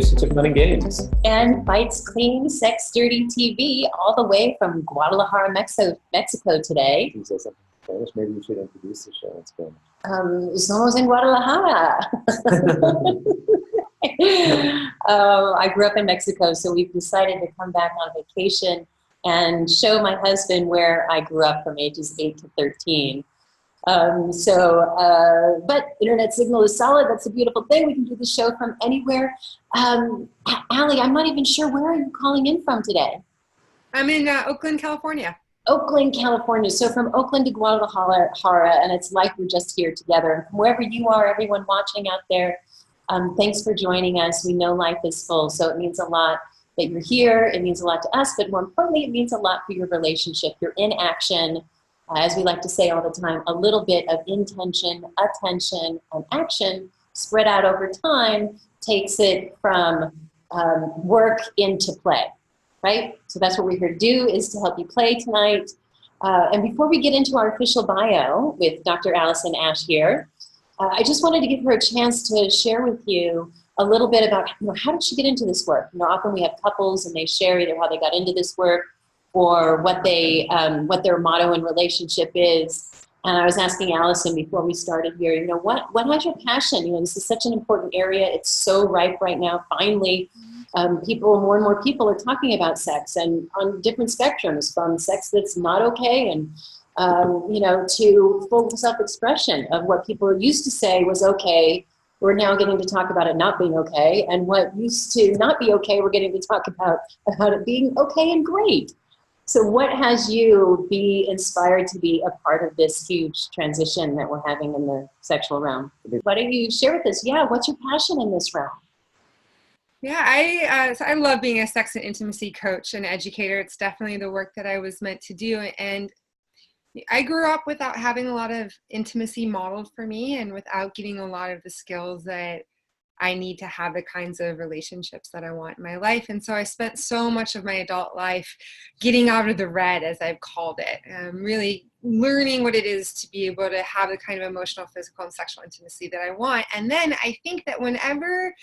Relationship Fun and Games. And Bites Clean Sex Dirty TV, all the way from Guadalajara, Mexico today. Can you say something in Spanish? Maybe you should introduce the show in Spanish. Somos en Guadalajara. I grew up in Mexico, so we've decided to come back on vacation and show my husband where I grew up from ages 8 to 13. But internet signal is solid. That's a beautiful thing. We can do the show from anywhere. Allie, I'm not even sure, where are you calling in from today? I'm in Oakland, California. Oakland, California. So from Oakland to Guadalajara, and it's like we're just here together. And from wherever you are, everyone watching out there, thanks for joining us. We know life is full, so it means a lot that you're here. It means a lot to us, but more importantly, it means a lot for your relationship. You're in action. As we like to say all the time, a little bit of intention, attention, and action spread out over time takes it from work into play, right? So that's what we're here to do, is to help you play tonight. And before we get into our official bio with Dr. Alison Ash here, I just wanted to give her a chance to share with you a little bit about, how did she get into this work? Often we have couples and they share either how they got into this work or what their motto in relationship is. And I was asking Alison before we started here, what has your passion? This is such an important area. It's so ripe right now. Finally, more and more people are talking about sex, and on different spectrums, from sex that's not okay and to full self-expression of what people used to say was okay. We're now getting to talk about it not being okay, and what used to not be okay, we're getting to talk about it being okay and great. So what has you be inspired to be a part of this huge transition that we're having in the sexual realm? Why don't you share with us, what's your passion in this realm? Yeah, I love being a sex and intimacy coach and educator. It's definitely the work that I was meant to do. And I grew up without having a lot of intimacy modeled for me and without getting a lot of the skills that I need to have the kinds of relationships that I want in my life. And so I spent so much of my adult life getting out of the red, as I've called it, really learning what it is to be able to have the kind of emotional, physical, and sexual intimacy that I want. And then I think that whenever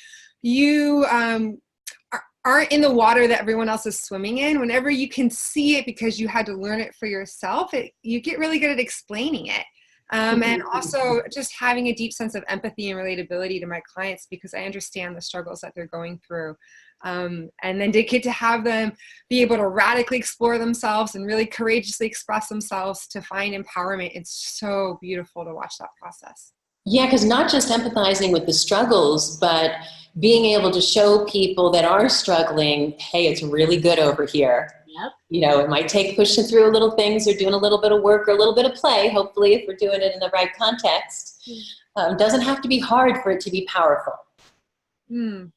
you aren't in the water that everyone else is swimming in, whenever you can see it because you had to learn it for yourself, you get really good at explaining it. And also just having a deep sense of empathy and relatability to my clients, because I understand the struggles that they're going through. And then to get to have them be able to radically explore themselves and really courageously express themselves to find empowerment. It's so beautiful to watch that process. Yeah, because not just empathizing with the struggles, but being able to show people that are struggling, hey, it's really good over here. Yep. It might take pushing through little things or doing a little bit of work or a little bit of play, hopefully, if we're doing it in the right context. Doesn't have to be hard for it to be powerful.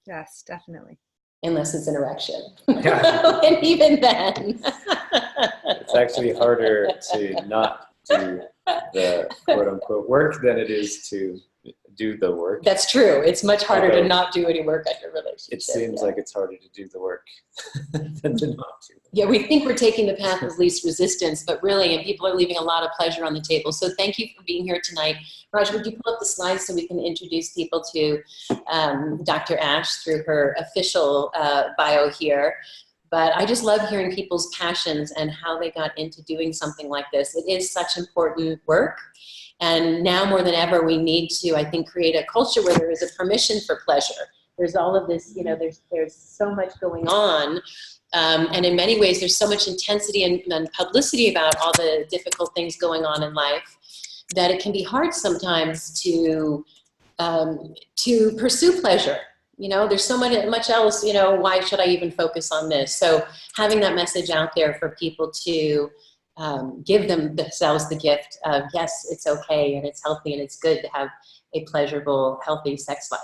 Yes, definitely. Unless it's an erection. And even then. It's actually harder to not do the quote-unquote work than it is to do the work. That's true. It's much harder to not do any work on your relationship. It seems like it's harder to do the work than to not do it. Yeah, we think we're taking the path of least resistance, but really, and people are leaving a lot of pleasure on the table. So thank you for being here tonight. Raj, would you pull up the slides so we can introduce people to Dr. Ash through her official bio here? But I just love hearing people's passions and how they got into doing something like this. It is such important work. And now more than ever, we need to, I think, create a culture where there is a permission for pleasure. There's all of this, there's so much going on. And in many ways, there's so much intensity and publicity about all the difficult things going on in life that it can be hard sometimes to pursue pleasure. There's so much else, why should I even focus on this? So having that message out there for people to give themselves the gift of, yes, it's okay and it's healthy and it's good to have a pleasurable, healthy sex life.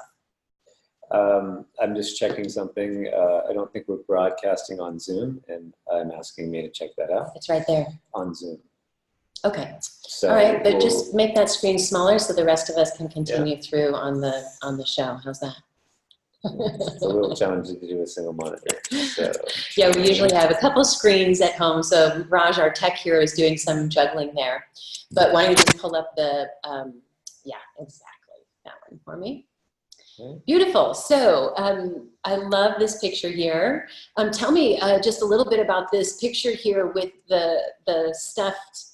I'm just checking something. I don't think we're broadcasting on Zoom, and I'm asking me to check that out. It's right there. On Zoom. Okay. So all right, but just make that screen smaller so the rest of us can continue through on the show. How's that? It's a little challenging to do a single monitor. So. Yeah, we usually have a couple screens at home. So Raj, our tech hero, is doing some juggling there. But why don't you just pull up the, yeah, exactly, that one for me. Okay. Beautiful. So I love this picture here. Tell me just a little bit about this picture here with the stuffed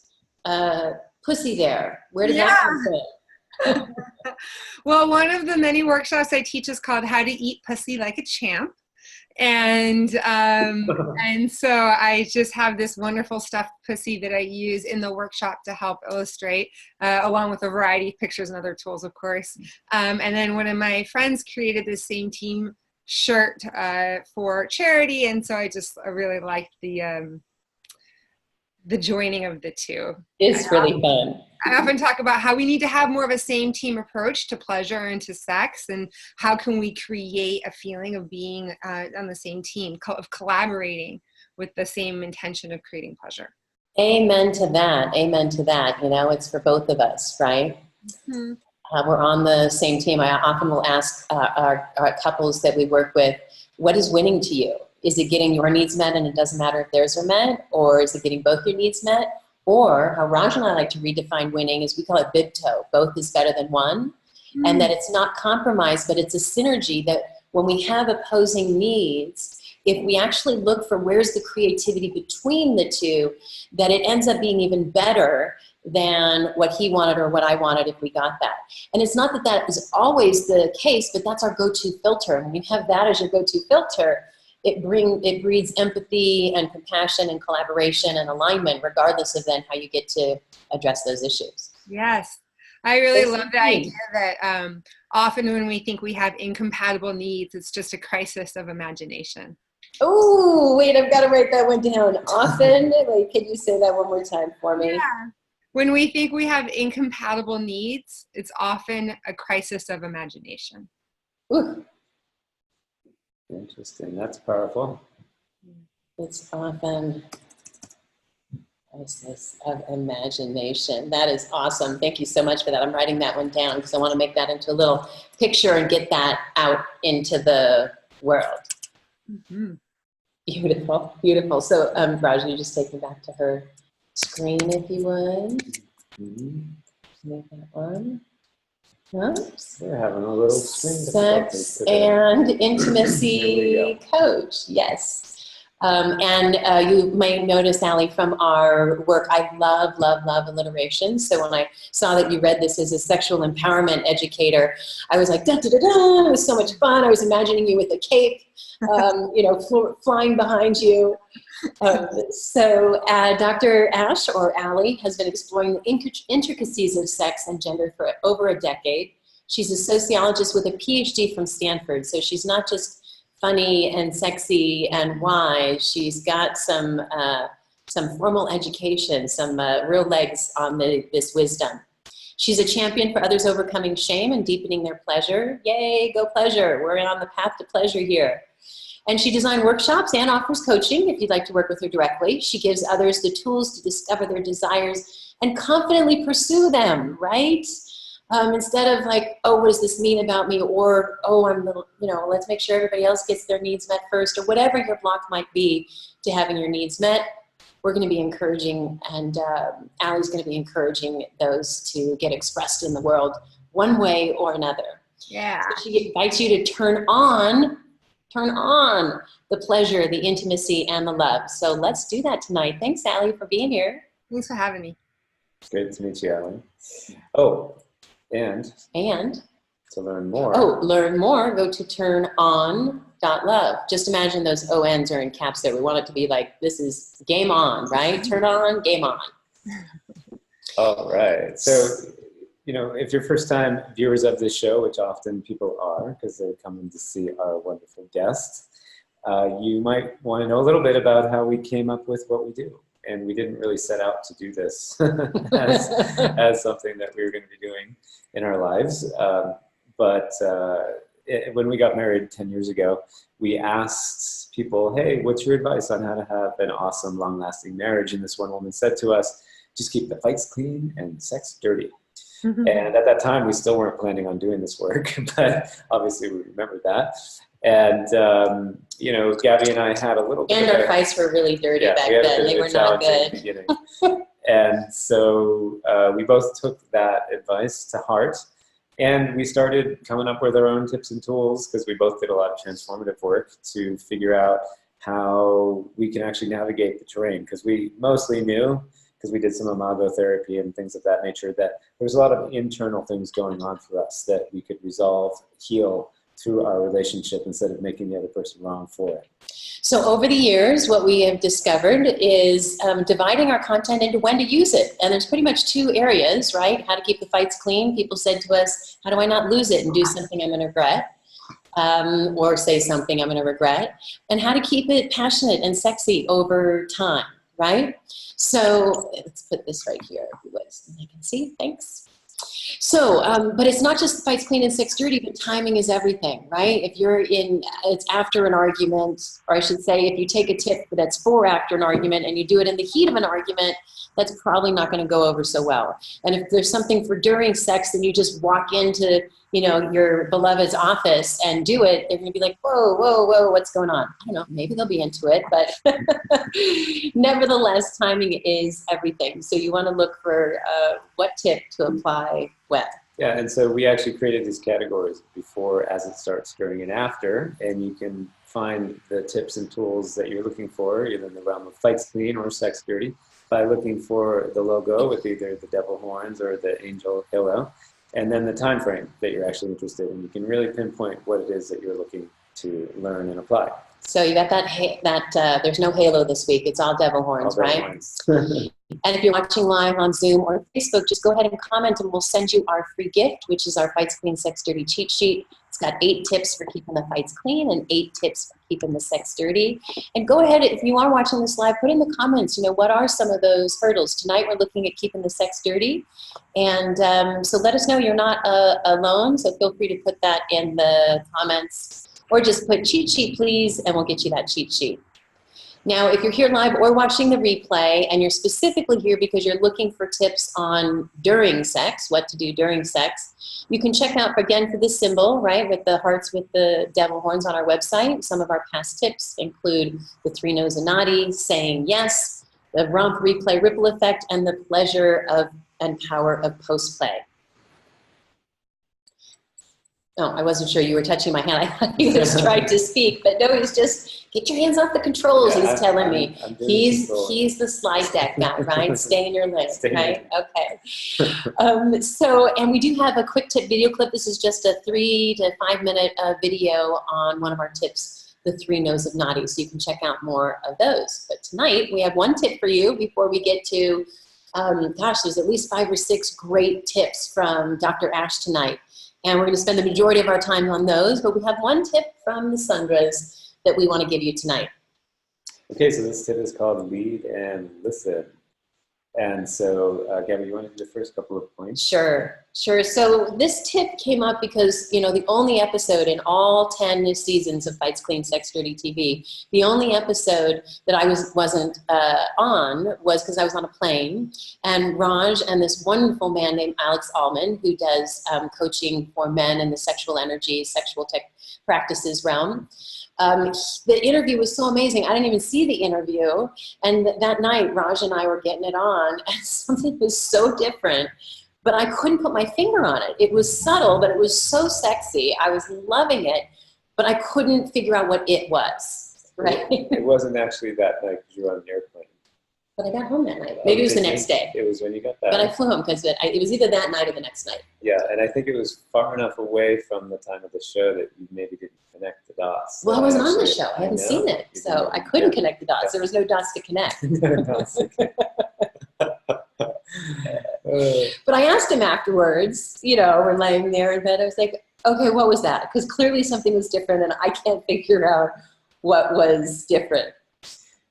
pussy there. Where did that come from? Well, one of the many workshops I teach is called How to Eat Pussy Like a Champ. And so I just have this wonderful stuffed pussy that I use in the workshop to help illustrate, along with a variety of pictures and other tools, of course. And then one of my friends created this same team shirt for charity, and so I really liked the joining of the two. It's really fun. I often talk about how we need to have more of a same team approach to pleasure and to sex, and how can we create a feeling of being on the same team, of collaborating with the same intention of creating pleasure. Amen to that. Amen to that. You know, it's for both of us, right? Mm-hmm. We're on the same team. I often will ask our couples that we work with, what is winning to you? Is it getting your needs met and it doesn't matter if theirs are met? Or is it getting both your needs met? Or how Raj and I like to redefine winning is we call it bib-toe. Both is better than one. Mm-hmm. And that it's not compromise, but it's a synergy that when we have opposing needs, if we actually look for where's the creativity between the two, that it ends up being even better than what he wanted or what I wanted if we got that. And it's not that that is always the case, but that's our go-to filter. And when you have that as your go-to filter, it breeds empathy and compassion and collaboration and alignment, regardless of then how you get to address those issues. Yes. I really love the idea that often when we think we have incompatible needs, it's just a crisis of imagination. Oh, wait, I've got to write that one down. Often, wait, can you say that one more time for me? Yeah. When we think we have incompatible needs, it's often a crisis of imagination. Ooh. Interesting. That's powerful. It's often a crisis of imagination. That is awesome. Thank you so much for that. I'm writing that one down because I want to make that into a little picture and get that out into the world. Mm-hmm. Beautiful, beautiful. So, Raj, you just take me back to her screen if you would. Mm-hmm. Make that one. Oops. We're having a little screen Sex and intimacy coach, yes. You may notice, Allie, from our work, I love, love, love alliteration. So when I saw that you read this as a sexual empowerment educator, I was like, da, da, da, da. It was so much fun. I was imagining you with a cape, flying behind you. Dr. Ash, or Allie, has been exploring the intricacies of sex and gender for over a decade. She's a sociologist with a PhD from Stanford, so she's not just funny and sexy and wise. She's got some formal education, some real legs on this wisdom. She's a champion for others overcoming shame and deepening their pleasure. Yay, go pleasure. We're on the path to pleasure here. And she designed workshops and offers coaching if you'd like to work with her directly. She gives others the tools to discover their desires and confidently pursue them, right? Instead of like, oh, what does this mean about me? Or, oh, I'm little, let's make sure everybody else gets their needs met first, or whatever your block might be to having your needs met. We're going to be encouraging, and Allie's going to be encouraging those to get expressed in the world one way or another. Yeah. So she invites you to turn on the pleasure, the intimacy, and the love. So let's do that tonight. Thanks, Allie, for being here. Thanks for having me. It's great to meet you, Allie. Oh, and to learn more. Oh, learn more, go to turnon.love. Just imagine those ONs are in caps there. We want it to be like, this is game on, right? Turn on, game on. All right. So, if you're first time viewers of this show, which often people are because they're coming to see our wonderful guests, you might want to know a little bit about how we came up with what we do. And we didn't really set out to do this as something that we were going to be doing in our lives. When we got married 10 years ago, we asked people, hey, what's your advice on how to have an awesome, long-lasting marriage? And this one woman said to us, just keep the fights clean and sex dirty. Mm-hmm. And at that time, we still weren't planning on doing this work, but obviously we remembered that. And, Gabby and I had a little bit. And our fights were really dirty back then. They were not good. And so we both took that advice to heart. And we started coming up with our own tips and tools because we both did a lot of transformative work to figure out how we can actually navigate the terrain, because we mostly knew, because we did some imago therapy and things of that nature, that there's a lot of internal things going on for us that we could resolve, heal through our relationship instead of making the other person wrong for it. So over the years, what we have discovered is dividing our content into when to use it. And there's pretty much two areas, right? How to keep the fights clean. People said to us, how do I not lose it and do something I'm going to regret? Or say something I'm going to regret, and how to keep it passionate and sexy over time, right? So let's put this right here, if you would, so I can see. Thanks. So, but it's not just the fights clean and sex dirty, but timing is everything, right? If you're it's after an argument, or I should say, if you take a tip that's for after an argument and you do it in the heat of an argument, that's probably not going to go over so well. And if there's something for during sex, then you just walk into, your beloved's office and do it, they're going to be like, whoa, whoa, whoa, what's going on? I don't know, maybe they'll be into it, but nevertheless, timing is everything. So you want to look for what tip to apply when. Yeah, and so we actually created these categories: before, as it starts, during, and after, and you can find the tips and tools that you're looking for, either in the realm of fights clean or sex dirty, by looking for the logo with either the devil horns or the angel halo, and then the time frame that you're actually interested in. You can really pinpoint what it is that you're looking to learn and apply. So you got there's no halo this week. It's all devil horns, All devil right? horns. And if you're watching live on Zoom or Facebook, just go ahead and comment and we'll send you our free gift, which is our Fights Clean Sex Dirty cheat sheet. It's got 8 tips for keeping the fights clean and 8 tips for keeping the sex dirty. And go ahead, if you are watching this live, put in the comments, what are some of those hurdles? Tonight we're looking at keeping the sex dirty. And so let us know you're not alone, so feel free to put that in the comments, or just put cheat sheet please, and we'll get you that cheat sheet. Now, if you're here live or watching the replay, and you're specifically here because you're looking for tips on during sex, what to do during sex, you can check out, again, for this symbol, right, with the hearts with the devil horns on our website. Some of our past tips include the 3 no's and noddy, saying yes, the romp replay ripple effect, and the pleasure of and power of post-play. Oh, I wasn't sure you were touching my hand. I thought he was trying to speak, but no, he's just, get your hands off the controls, he's telling me. He's the slide deck guy, right? Stay in your lane, right? Okay. And we do have a quick tip video clip. This is just a 3 to 5 minute video on one of our tips, the 3 no's of naughty, so you can check out more of those. But tonight, we have one tip for you before we get to, there's at least 5 or 6 great tips from Dr. Ash tonight. And we're going to spend the majority of our time on those, but we have one tip from the Sundras that we want to give you tonight. Okay, so this tip is called Lead and Listen. And so, Gabby, you want to do the first couple of points? Sure. So this tip came up because, the only episode in all 10 seasons of Fights Clean Sex Dirty TV, the only episode that I wasn't on was because I was on a plane, and Raj and this wonderful man named Alex Allman, who does coaching for men in the sexual energy, sexual tech practices realm. The interview was so amazing. I didn't even see the interview. And that night, Raj and I were getting it on, and something was so different, but I couldn't put my finger on it. It was subtle, but it was so sexy. I was loving it, but I couldn't figure out what it was, right? It wasn't actually that night because you were on the airplane. But I got home that night. Maybe it was the next day. It was when you got back. But I flew home because it was either that night or the next night. Yeah, and I think it was far enough away from the time of the show that you maybe didn't connect the dots. Well, I wasn't on the show. I hadn't seen it. So I couldn't connect the dots. Yeah. There was no dots to connect. But I asked him afterwards, we're laying there in bed. I was like, okay, what was that? Because clearly something was different, and I can't figure out what was different.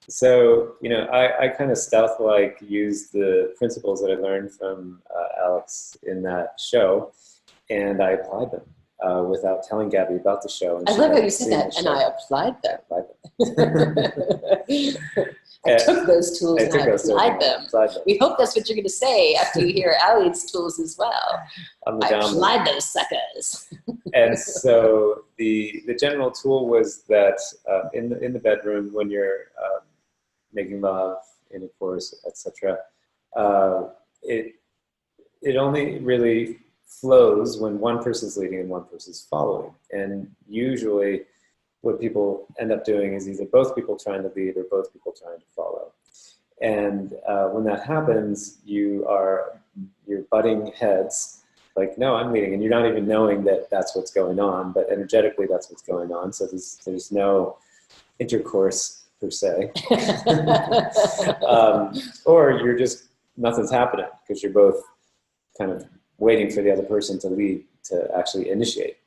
So, I kind of stealth-like used the principles that I learned from Alex in that show, and I applied them without telling Gabby about the show. And I love how you said that, and I applied them. I took those tools and I applied them. We hope that's what you're going to say after you hear Ali's tools as well. I applied those suckers. And so the general tool was that in the bedroom, when you're making love, intercourse, etc., it only really flows when one person's leading and one person's following. And usually what people end up doing is either both people trying to lead or both people trying to follow. And when that happens, you're butting heads, like, no, I'm leading, and you're not even knowing that that's what's going on, but energetically that's what's going on. So there's no intercourse per se. Or you're just, nothing's happening because you're both kind of waiting for the other person to lead, to actually initiate.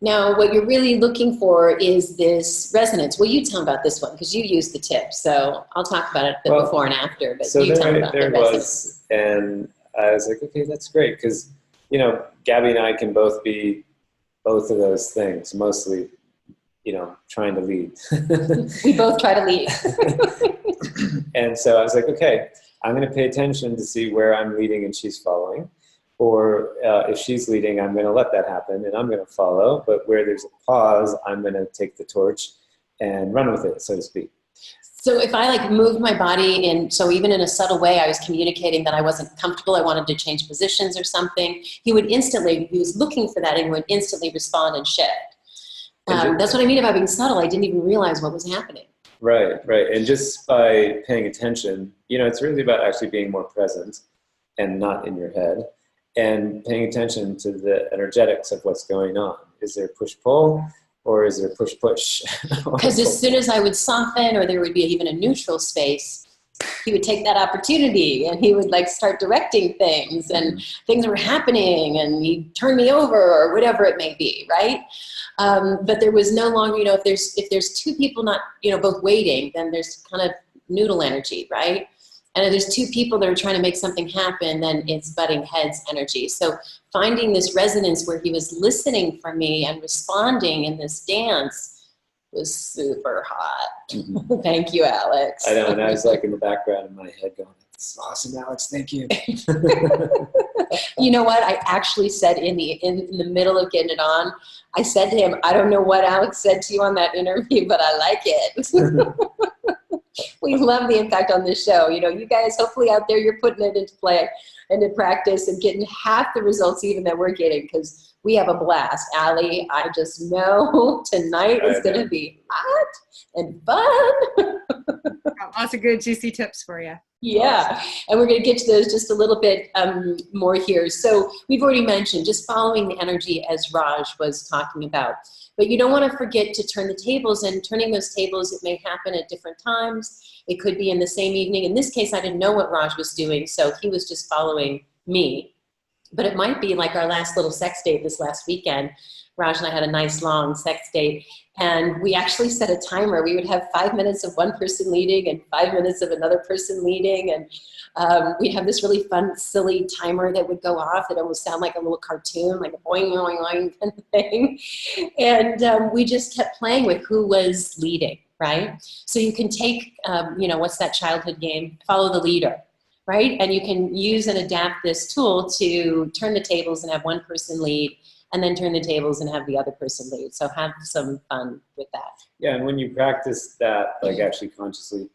Now, what you're really looking for is this resonance. Well, you tell them about this one because you used the tip. So I'll talk about it before and after, but so you tell them about the resonance. And I was like, okay, that's great. Because, you know, Gabby and I can both be both of those things, mostly, you know, trying to lead. We both try to lead. And so I was like, okay, I'm going to pay attention to see where I'm leading and she's following. Or if she's leading, I'm going to let that happen and I'm going to follow. But where there's a pause, I'm going to take the torch and run with it, so to speak. So if I like moved my body in, so even in a subtle way, I was communicating that I wasn't comfortable, I wanted to change positions or something, he would instantly, he was looking for that and would instantly respond and shift. That's what I mean about being subtle. I didn't even realize what was happening. Right. And just by paying attention, you know, it's really about actually being more present and not in your head, and paying attention to the energetics of what's going on. Is there push-pull? Or is there push-push? Because as soon as I would soften, or there would be even a neutral space, he would take that opportunity and he would like start directing things, and things were happening and he'd turn me over or whatever it may be, right? But there was no longer, you know, if there's two people not, you know, both waiting, then there's kind of noodle energy, right? And if there's two people that are trying to make something happen, then it's butting heads energy. So finding this resonance where he was listening for me and responding in this dance was super hot. Mm-hmm. Thank you, Alex. I know, and I was like in the background in my head going, "This is awesome, Alex, thank you." You know what? I actually said in the middle of getting it on, I said to him, I don't know what Alex said to you on that interview, but I like it. We love the impact on this show. You know, you guys, hopefully out there, you're putting it into play, into practice, and getting half the results even that we're getting, because we have a blast. Allie, I just know tonight is going to be hot and fun. Got lots of good juicy tips for you. Yeah, and we're going to get to those just a little bit more here. So we've already mentioned just following the energy, as Raj was talking about. But you don't want to forget to turn the tables, and turning those tables, it may happen at different times. It could be in the same evening. In this case, I didn't know what Raj was doing, so he was just following me. But it might be like our last little sex date this last weekend. Raj and I had a nice long sex date, and we actually set a timer. We would have 5 minutes of one person leading and 5 minutes of another person leading, and we'd have this really fun, silly timer that would go off that almost sound like a little cartoon, like a boing, boing, boing kind of thing. And we just kept playing with who was leading, right? So you can take, you know, what's that childhood game? Follow the leader, right? And you can use and adapt this tool to turn the tables and have one person lead, and then turn the tables and have the other person lead. So have some fun with that. Yeah, and when you practice that, like actually consciously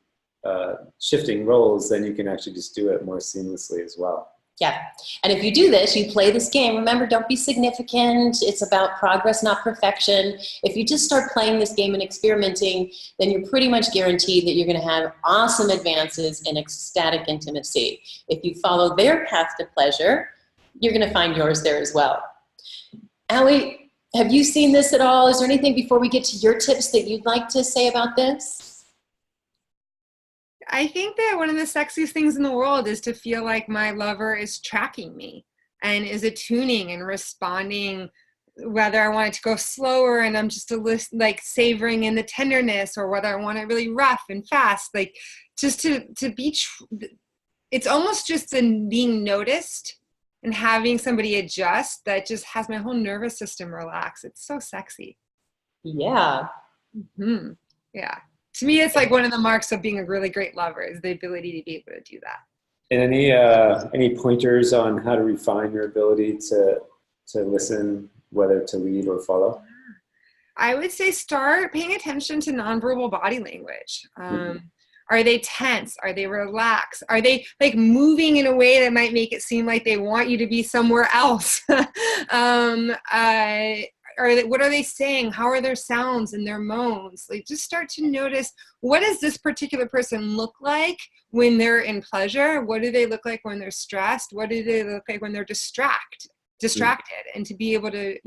shifting roles, then you can actually just do it more seamlessly as well. Yeah, and if you do this, you play this game, remember, don't be significant. It's about progress, not perfection. If you just start playing this game and experimenting, then you're pretty much guaranteed that you're going to have awesome advances in ecstatic intimacy. If you follow their path to pleasure, you're going to find yours there as well. Allie, have you seen this at all? Is there anything before we get to your tips that you'd like to say about this? I think that one of the sexiest things in the world is to feel like my lover is tracking me and is attuning and responding, whether I want it to go slower and I'm just like savoring in the tenderness, or whether I want it really rough and fast, like just to be, it's almost just in being noticed and having somebody adjust that just has my whole nervous system relax. It's so sexy. Yeah. Mm-hmm. Yeah. To me, it's like one of the marks of being a really great lover is the ability to be able to do that. And any pointers on how to refine your ability to listen, whether to lead or follow? I would say start paying attention to nonverbal body language. Are they tense? Are they relaxed? Are they like moving in a way that might make it seem like they want you to be somewhere else? What are they saying? How are their sounds and their moans? Like, just start to notice, what does this particular person look like when they're in pleasure? What do they look like when they're stressed? What do they look like when they're distracted? And to be able to,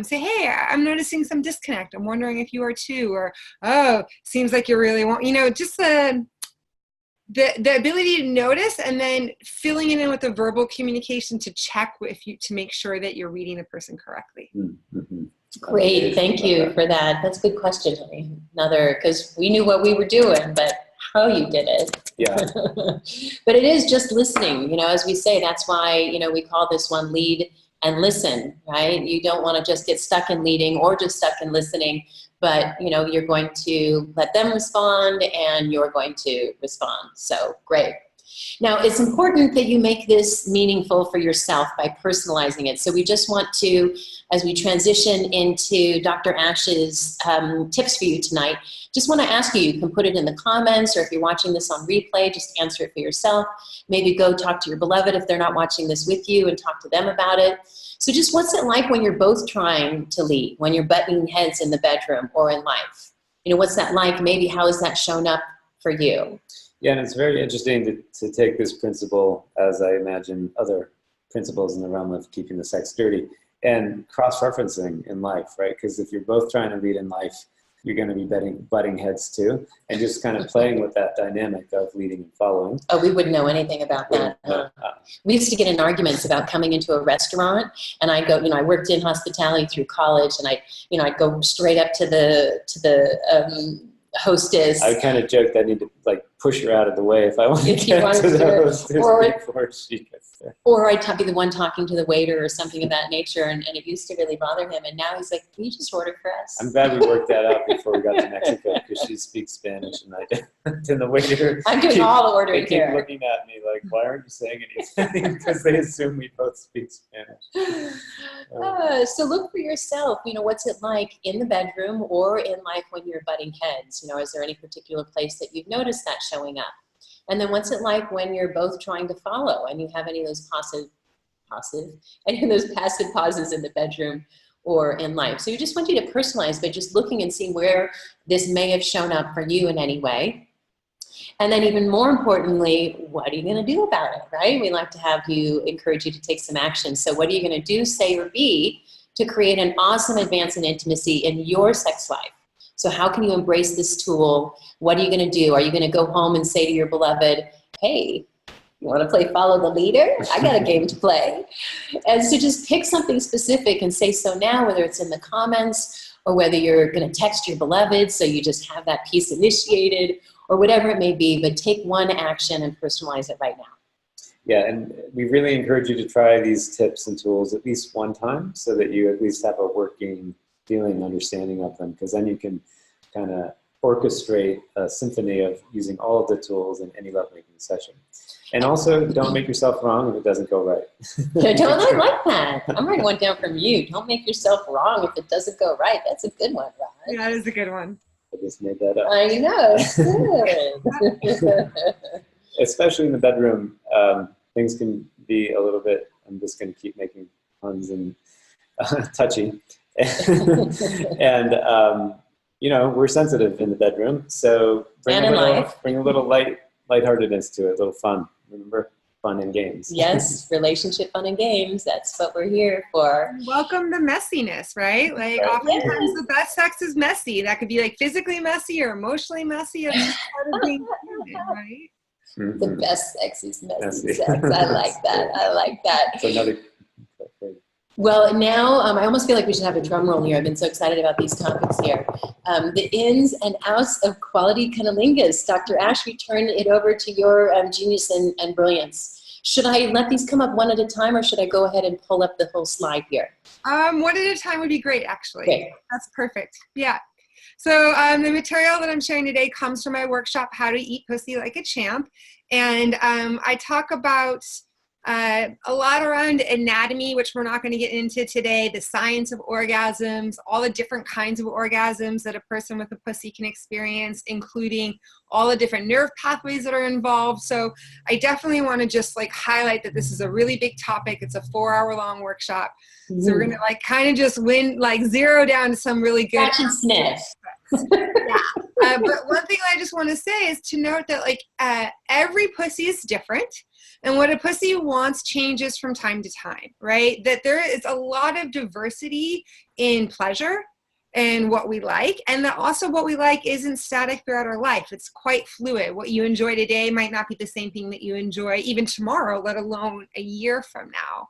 say, hey, I'm noticing some disconnect. I'm wondering if you are too. Or, oh, seems like you really want, just the ability to notice, and then filling it in with the verbal communication to check to make sure that you're reading the person correctly. Mm-hmm. Great, thank you for that. That's a good question. Because we knew what we were doing, but how you did it. Yeah. But it is just listening, as we say. That's why, we call this one lead and listen, right? You don't want to just get stuck in leading or just stuck in listening, but you're going to let them respond and you're going to respond. So great. Now, it's important that you make this meaningful for yourself by personalizing it. So we just want to, as we transition into Dr. Ash's tips for you tonight, just want to ask you, you can put it in the comments, or if you're watching this on replay, just answer it for yourself. Maybe go talk to your beloved if they're not watching this with you and talk to them about it. So just what's it like when you're both trying to lead, when you're butting heads in the bedroom or in life? What's that like? Maybe how has that shown up for you? Yeah, and it's very interesting to take this principle, as I imagine other principles in the realm of keeping the sex dirty, and cross-referencing in life, right? Because if you're both trying to lead in life, you're going to be butting heads too, and just kind of playing with that dynamic of leading and following. Oh, we wouldn't know anything about that. We used to get in arguments about coming into a restaurant, and I'd go, I worked in hospitality through college, and I'd go straight up to the hostess. I kind of joked I need to push her out of the way if I want to get to the hostess before she gets there. Or I'd be the one talking to the waiter or something of that nature, and it used to really bother him. And now he's like, "Can you just order for us?" I'm glad we worked that out before we got to Mexico, because she speaks Spanish and I don't. And the waiter, I'm doing all the ordering here. They keep looking at me like, "Why aren't you saying anything?" Because they assume we both speak Spanish. So look for yourself. What's it like in the bedroom or in life when you're butting heads? Is there any particular place that you've noticed that showing up? And then what's it like when you're both trying to follow and you have any of those passive pauses in the bedroom or in life? So we just want you to personalize by just looking and seeing where this may have shown up for you in any way. And then even more importantly, what are you going to do about it, right? We like to encourage you to take some action. So what are you going to do, say, or be to create an awesome advance in intimacy in your sex life? So how can you embrace this tool? What are you going to do? Are you going to go home and say to your beloved, hey, you want to play follow the leader? I got a game to play. And so just pick something specific and say so now, whether it's in the comments or whether you're going to text your beloved so you just have that piece initiated or whatever it may be, but take one action and personalize it right now. Yeah, and we really encourage you to try these tips and tools at least one time so that you at least have a working feeling, understanding of them, because then you can kind of orchestrate a symphony of using all of the tools in any lovemaking session. And also, don't make yourself wrong if it doesn't go right. I like that. I'm writing one down from you. Don't make yourself wrong if it doesn't go right. That's a good one, Rod. Yeah, that is a good one. I just made that up. I know, it's good. Especially in the bedroom, things can be a little bit, I'm just going to keep making puns and touchy. And, we're sensitive in the bedroom, so bring a little lightheartedness to it, a little fun. Remember, fun and games. Yes, relationship fun and games. That's what we're here for. Welcome to messiness, right? Oftentimes the best sex is messy. That could be physically messy or emotionally messy. It's just part of being human, right? Mm-hmm. The best sex is messy sex. I like that. It's another. Well, now I almost feel like we should have a drum roll here. I've been so excited about these topics here. The ins and outs of quality cunnilingus. Dr. Ash, we turn it over to your genius and brilliance. Should I let these come up one at a time, or should I go ahead and pull up the whole slide here? One at a time would be great, actually. Okay. That's perfect. Yeah. So the material that I'm sharing today comes from my workshop, How to Eat Pussy Like a Champ. And I talk about A lot around anatomy, which we're not going to get into today, the science of orgasms, all the different kinds of orgasms that a person with a pussy can experience, including all the different nerve pathways that are involved. So I definitely want to just like highlight that this is a really big topic. It's a 4-hour-long workshop. So we're going to like kind of just zero down to some really good. Scratch and sniff. Yeah. But one thing I just want to say is to note that like every pussy is different, and what a pussy wants changes from time to time, right? That there is a lot of diversity in pleasure and what we like, and that also what we like isn't static throughout our life. It's quite fluid. What you enjoy today might not be the same thing that you enjoy even tomorrow, let alone a year from now.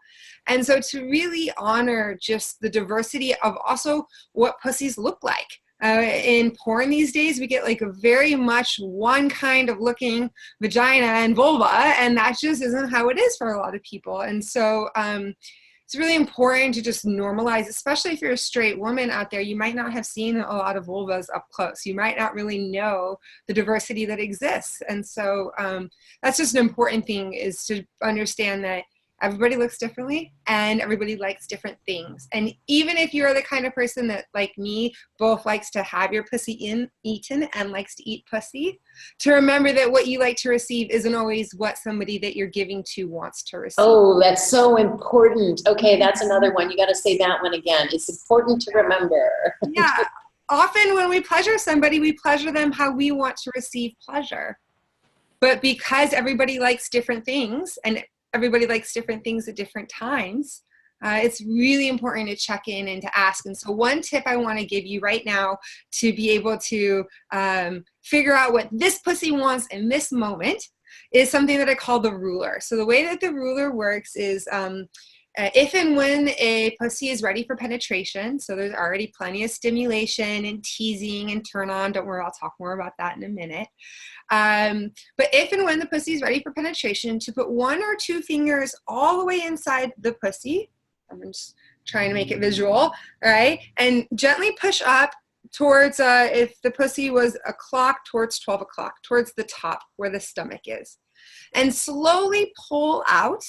And so to really honor just the diversity of also what pussies look like. In porn these days, we get like a very much one kind of looking vagina and vulva, and that just isn't how it is for a lot of people. And so it's really important to just normalize, especially if you're a straight woman out there. You might not have seen a lot of vulvas up close. You might not really know the diversity that exists. And so that's just an important thing, is to understand that everybody looks differently and everybody likes different things. And even if you're the kind of person that, like me, both likes to have your pussy eaten and likes to eat pussy, to remember that what you like to receive isn't always what somebody that you're giving to wants to receive. Oh, that's so important. Okay, that's another one. You got to say that one again. It's important to remember. Yeah. Often when we pleasure somebody, we pleasure them how we want to receive pleasure. But because everybody likes different things, and everybody likes different things at different times, it's really important to check in and to ask. And so one tip I want to give you right now to be able to figure out what this pussy wants in this moment is something that I call the ruler. So the way that the ruler works is if and when a pussy is ready for penetration, so there's already plenty of stimulation and teasing and turn on. Don't worry, I'll talk more about that in a minute. But if and when the pussy is ready for penetration, to put 1 or 2 fingers all the way inside the pussy. I'm just trying to make it visual, all right? And gently push up towards, if the pussy was a clock, towards 12 o'clock, towards the top where the stomach is. And slowly pull out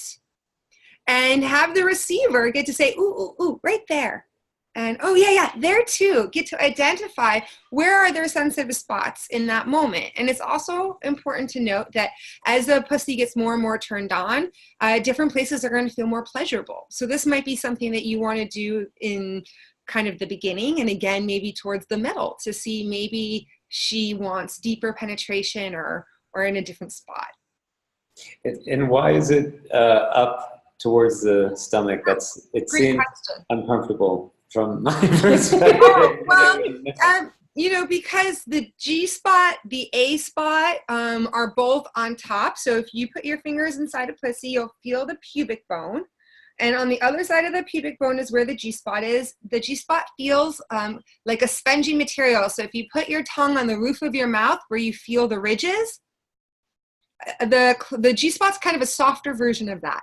and have the receiver get to say, ooh, ooh, ooh, right there. And oh yeah, there too. Get to identify where are their sensitive spots in that moment. And it's also important to note that as the pussy gets more and more turned on, different places are going to feel more pleasurable. So this might be something that you want to do in kind of the beginning, and again, maybe towards the middle, to see maybe she wants deeper penetration or in a different spot. And why is it up towards the stomach? It seems uncomfortable from my perspective. Well, you know, because the G spot, the A spot are both on top. So if you put your fingers inside a pussy, you'll feel the pubic bone. And on the other side of the pubic bone is where the G spot is. The G spot feels like a spongy material. So if you put your tongue on the roof of your mouth where you feel the ridges, the G spot's kind of a softer version of that.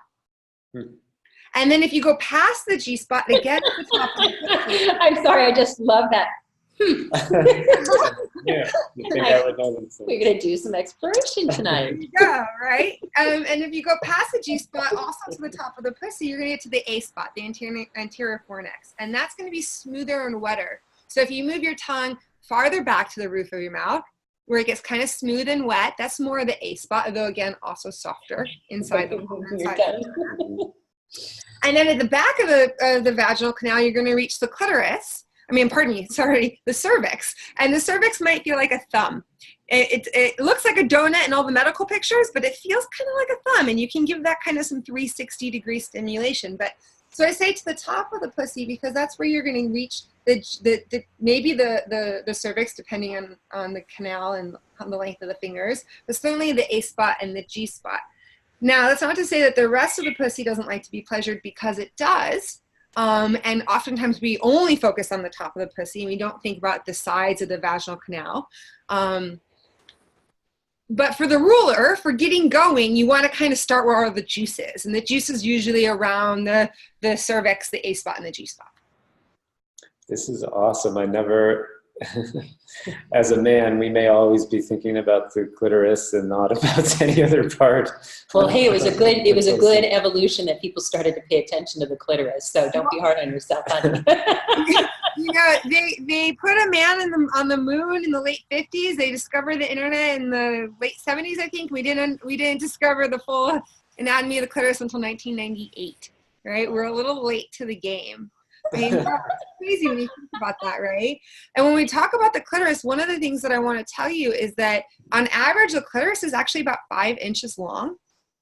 And then if you go past the G spot again at the top of the I'm sorry, I just love that. Yeah, you think I would know them. We're going to do some exploration tonight. Yeah, right? And if you go past the G spot, also to the top of the pussy, you're going to get to the A spot, the anterior fornix. And that's going to be smoother and wetter. So if you move your tongue farther back to the roof of your mouth, where it gets kind of smooth and wet, that's more of the A spot, though again, also softer inside the And then at the back of the vaginal canal, you're going to reach the clitoris. The cervix. And the cervix might feel like a thumb. It looks like a donut in all the medical pictures, but it feels kind of like a thumb, and you can give that kind of some 360-degree stimulation. But so I say to the top of the pussy, because that's where you're going to reach maybe the cervix, depending on the canal and on the length of the fingers, but certainly the A spot and the G spot. Now, that's not to say that the rest of the pussy doesn't like to be pleasured, because it does. And oftentimes we only focus on the top of the pussy, and we don't think about the sides of the vaginal canal. But for the ruler, for getting going, you want to kind of start where all the juice is. And the juice is usually around the cervix, the A spot, and the G spot. This is awesome. I never as a man, we may always be thinking about the clitoris and not about any other part. Well, hey, it was a good evolution that people started to pay attention to the clitoris. So don't be hard on yourself, honey. You know, they put a man on the moon in the late 50s. They discovered the internet in the late 70s, I think. We didn't discover the full anatomy of the clitoris until 1998. Right? We're a little late to the game. I mean, that's crazy when you think about that, right? And when we talk about the clitoris, one of the things that I want to tell you is that on average, the clitoris is actually about 5 inches long.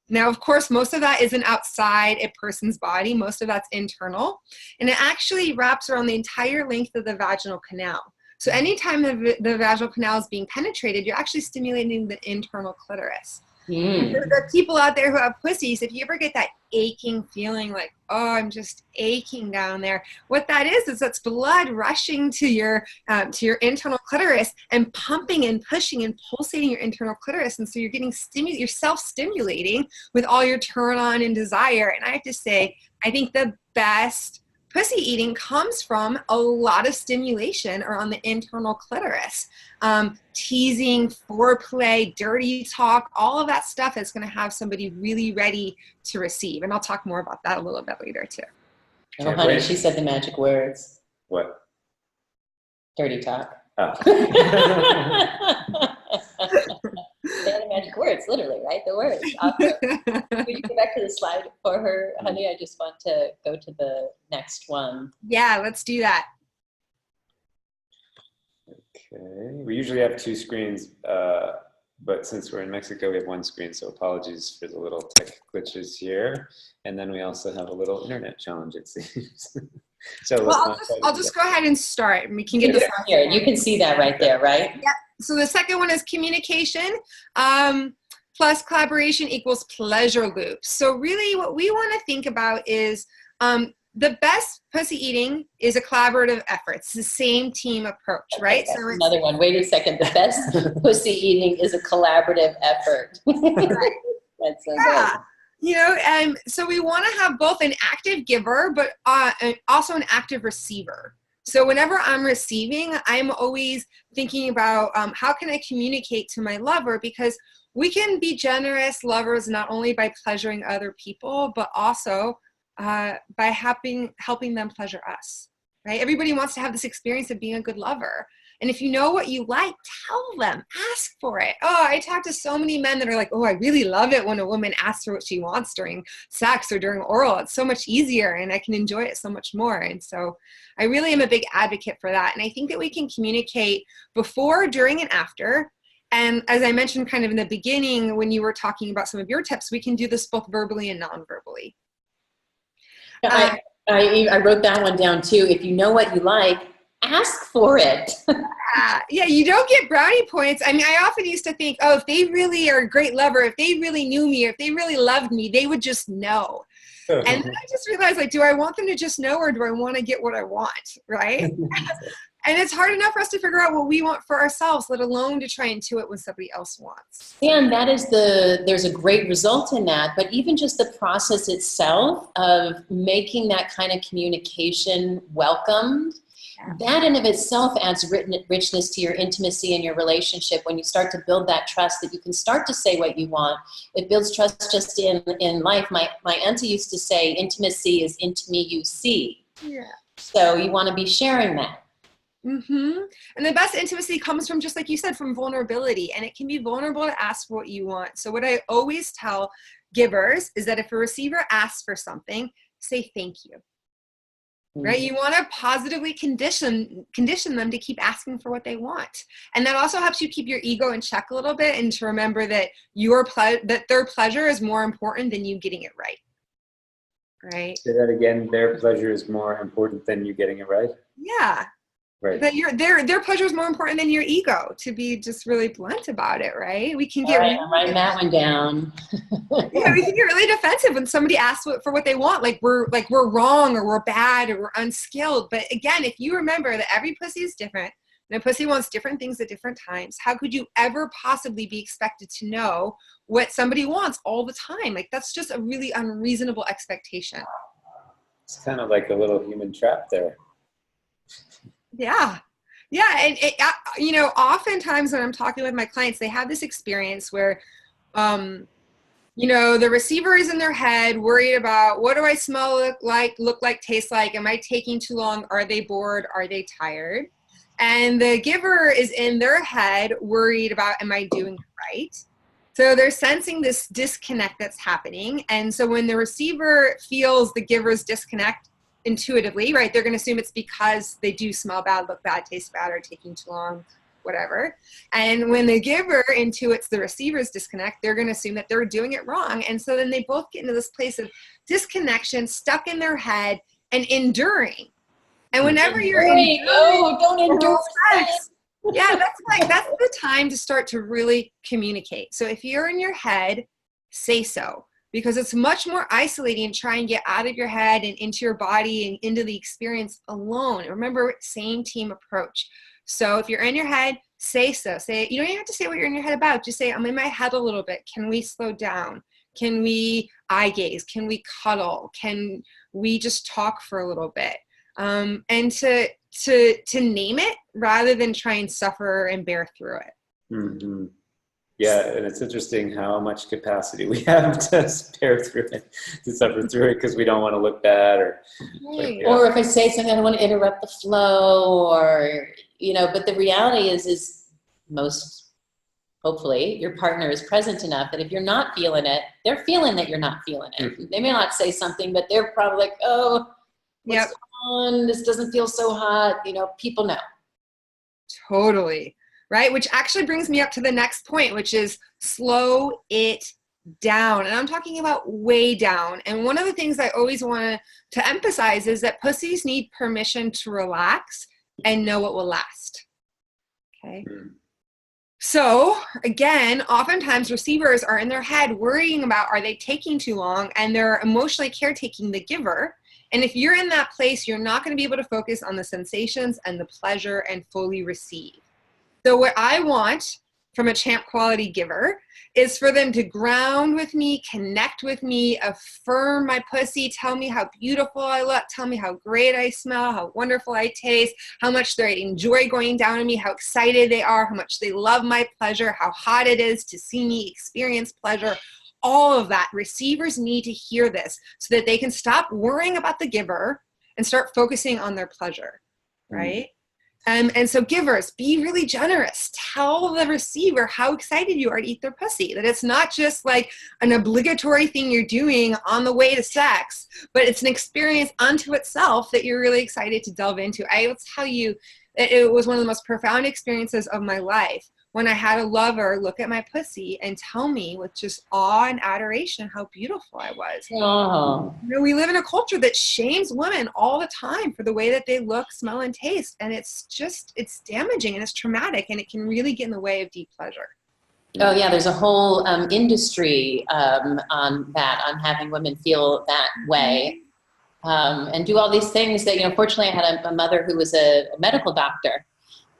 Now, of course, most of that isn't outside a person's body. Most of that's internal. And it actually wraps around the entire length of the vaginal canal. So anytime the vaginal canal is being penetrated, you're actually stimulating the internal clitoris. The people out there who have pussies, if you ever get that aching feeling like, oh, I'm just aching down there, what that is that's blood rushing to your internal clitoris and pumping and pushing and pulsating your internal clitoris. And so you're getting you're self-stimulating with all your turn on and desire. And I have to say, I think the best pussy eating comes from a lot of stimulation around the internal clitoris. Teasing, foreplay, dirty talk, all of that stuff is going to have somebody really ready to receive. And I'll talk more about that a little bit later too. Oh, honey, she said the magic words. What? Dirty talk. Oh. They're the magic words, literally, right? The words. Awesome. Would you go back to the slide for her, honey? I just want to go to the next one. Yeah, let's do that. Okay. We usually have 2 screens, but since we're in Mexico, we have 1 screen, so apologies for the little tech glitches here. And then we also have a little internet challenge, it seems. So well, I'll just go ahead and start, and we can get this out here. You can see that right there, right? Yep. So the second one is communication plus collaboration equals pleasure loops. So really what we want to think about is the best pussy eating is a collaborative effort. It's the same team approach, right? Okay, so another one. Wait a second. The best pussy eating is a collaborative effort. That's so good. You know, so we want to have both an active giver, but also an active receiver. So whenever I'm receiving, I'm always thinking about how can I communicate to my lover, because we can be generous lovers not only by pleasuring other people, but also by helping them pleasure us, right? Everybody wants to have this experience of being a good lover. And if you know what you like, tell them, ask for it. Oh, I talk to so many men that are like, oh, I really love it when a woman asks for what she wants during sex or during oral. It's so much easier and I can enjoy it so much more. And so I really am a big advocate for that. And I think that we can communicate before, during, and after. And as I mentioned kind of in the beginning, when you were talking about some of your tips, we can do this both verbally and non-verbally. I wrote that one down too. If you know what you like, ask for it. Yeah, you don't get brownie points. I mean, I often used to think, oh, if they really are a great lover, if they really knew me, or if they really loved me, they would just know. And then I just realized, like, do I want them to just know, or do I want to get what I want, right? And it's hard enough for us to figure out what we want for ourselves, let alone to try and do it when somebody else wants. And that is there's a great result in that, but even just the process itself of making that kind of communication welcomed, that in of itself adds richness to your intimacy and your relationship. When you start to build that trust that you can start to say what you want, it builds trust just in life. My auntie used to say, intimacy is into me you see. Yeah. So you want to be sharing that. Mm-hmm. And the best intimacy comes from, just like you said, from vulnerability. And it can be vulnerable to ask for what you want. So what I always tell givers is that if a receiver asks for something, say thank you. Right? You want to positively condition them to keep asking for what they want. And that also helps you keep your ego in check a little bit, and to remember that that their pleasure is more important than you getting it right. Right? Say that again. Their pleasure is more important than you getting it right? Yeah. Right. That their pleasure is more important than your ego, to be just really blunt about it, right? We can get All right, I'm writing that one down. Yeah, we can get really defensive when somebody asks for what they want, like we're wrong, or we're bad, or we're unskilled. But again, if you remember that every pussy is different, and a pussy wants different things at different times, how could you ever possibly be expected to know what somebody wants all the time? Like, that's just a really unreasonable expectation. It's kind of like a little human trap there. Yeah. Yeah, and you know, oftentimes when I'm talking with my clients, they have this experience where, you know, the receiver is in their head, worried about what do I smell, look like, taste like? Am I taking too long? Are they bored? Are they tired? And the giver is in their head, worried about, am I doing it right? So they're sensing this disconnect that's happening. And so when the receiver feels the giver's disconnect intuitively, right, they're going to assume it's because they do smell bad, look bad, taste bad, or taking too long, whatever. And when the giver intuits the receiver's disconnect, they're going to assume that they're doing it wrong. And so then they both get into this place of disconnection, stuck in their head, and enduring. And whenever you're enduring, oh, don't endure sex, yeah, that's the time to start to really communicate. So if you're in your head, say so, because it's much more isolating and try and get out of your head and into your body and into the experience alone. Remember, same team approach. So if you're in your head, say so. Say, you don't even have to say what you're in your head about. Just say, I'm in my head a little bit. Can we slow down? Can we eye gaze? Can we cuddle? Can we just talk for a little bit? And to name it rather than try and suffer and bear through it. Mm-hmm. Yeah, and it's interesting how much capacity we have to bear through it, to suffer through it, because we don't want to look bad, or right. Or if I say something, I don't want to interrupt the flow, or, you know. But the reality is most, hopefully, your partner is present enough that if you're not feeling it, they're feeling that you're not feeling it. Mm-hmm. They may not say something, but they're probably like, oh, what's going on? This doesn't feel so hot. You know, people know. Totally. Right? Which actually brings me up to the next point, which is slow it down. And I'm talking about way down. And one of the things I always want to emphasize is that pussies need permission to relax and know it will last. Okay. So again, oftentimes receivers are in their head worrying about, are they taking too long? And they're emotionally caretaking the giver. And if you're in that place, you're not going to be able to focus on the sensations and the pleasure and fully receive. So what I want from a champ quality giver is for them to ground with me, connect with me, affirm my pussy, tell me how beautiful I look, tell me how great I smell, how wonderful I taste, how much they enjoy going down on me, how excited they are, how much they love my pleasure, how hot it is to see me experience pleasure. All of that. Receivers need to hear this so that they can stop worrying about the giver and start focusing on their pleasure, right? And so givers, be really generous. Tell the receiver how excited you are to eat their pussy, that it's not just like an obligatory thing you're doing on the way to sex, but it's an experience unto itself that you're really excited to delve into. I will tell you, it was one of the most profound experiences of my life when I had a lover look at my pussy and tell me with just awe and adoration how beautiful I was. Oh. You know, we live in a culture that shames women all the time for the way that they look, smell, and taste. And it's damaging and it's traumatic, and it can really get in the way of deep pleasure. Oh yeah, there's a whole industry on that, on having women feel that way. And do all these things that, you know, fortunately I had a mother who was a medical doctor.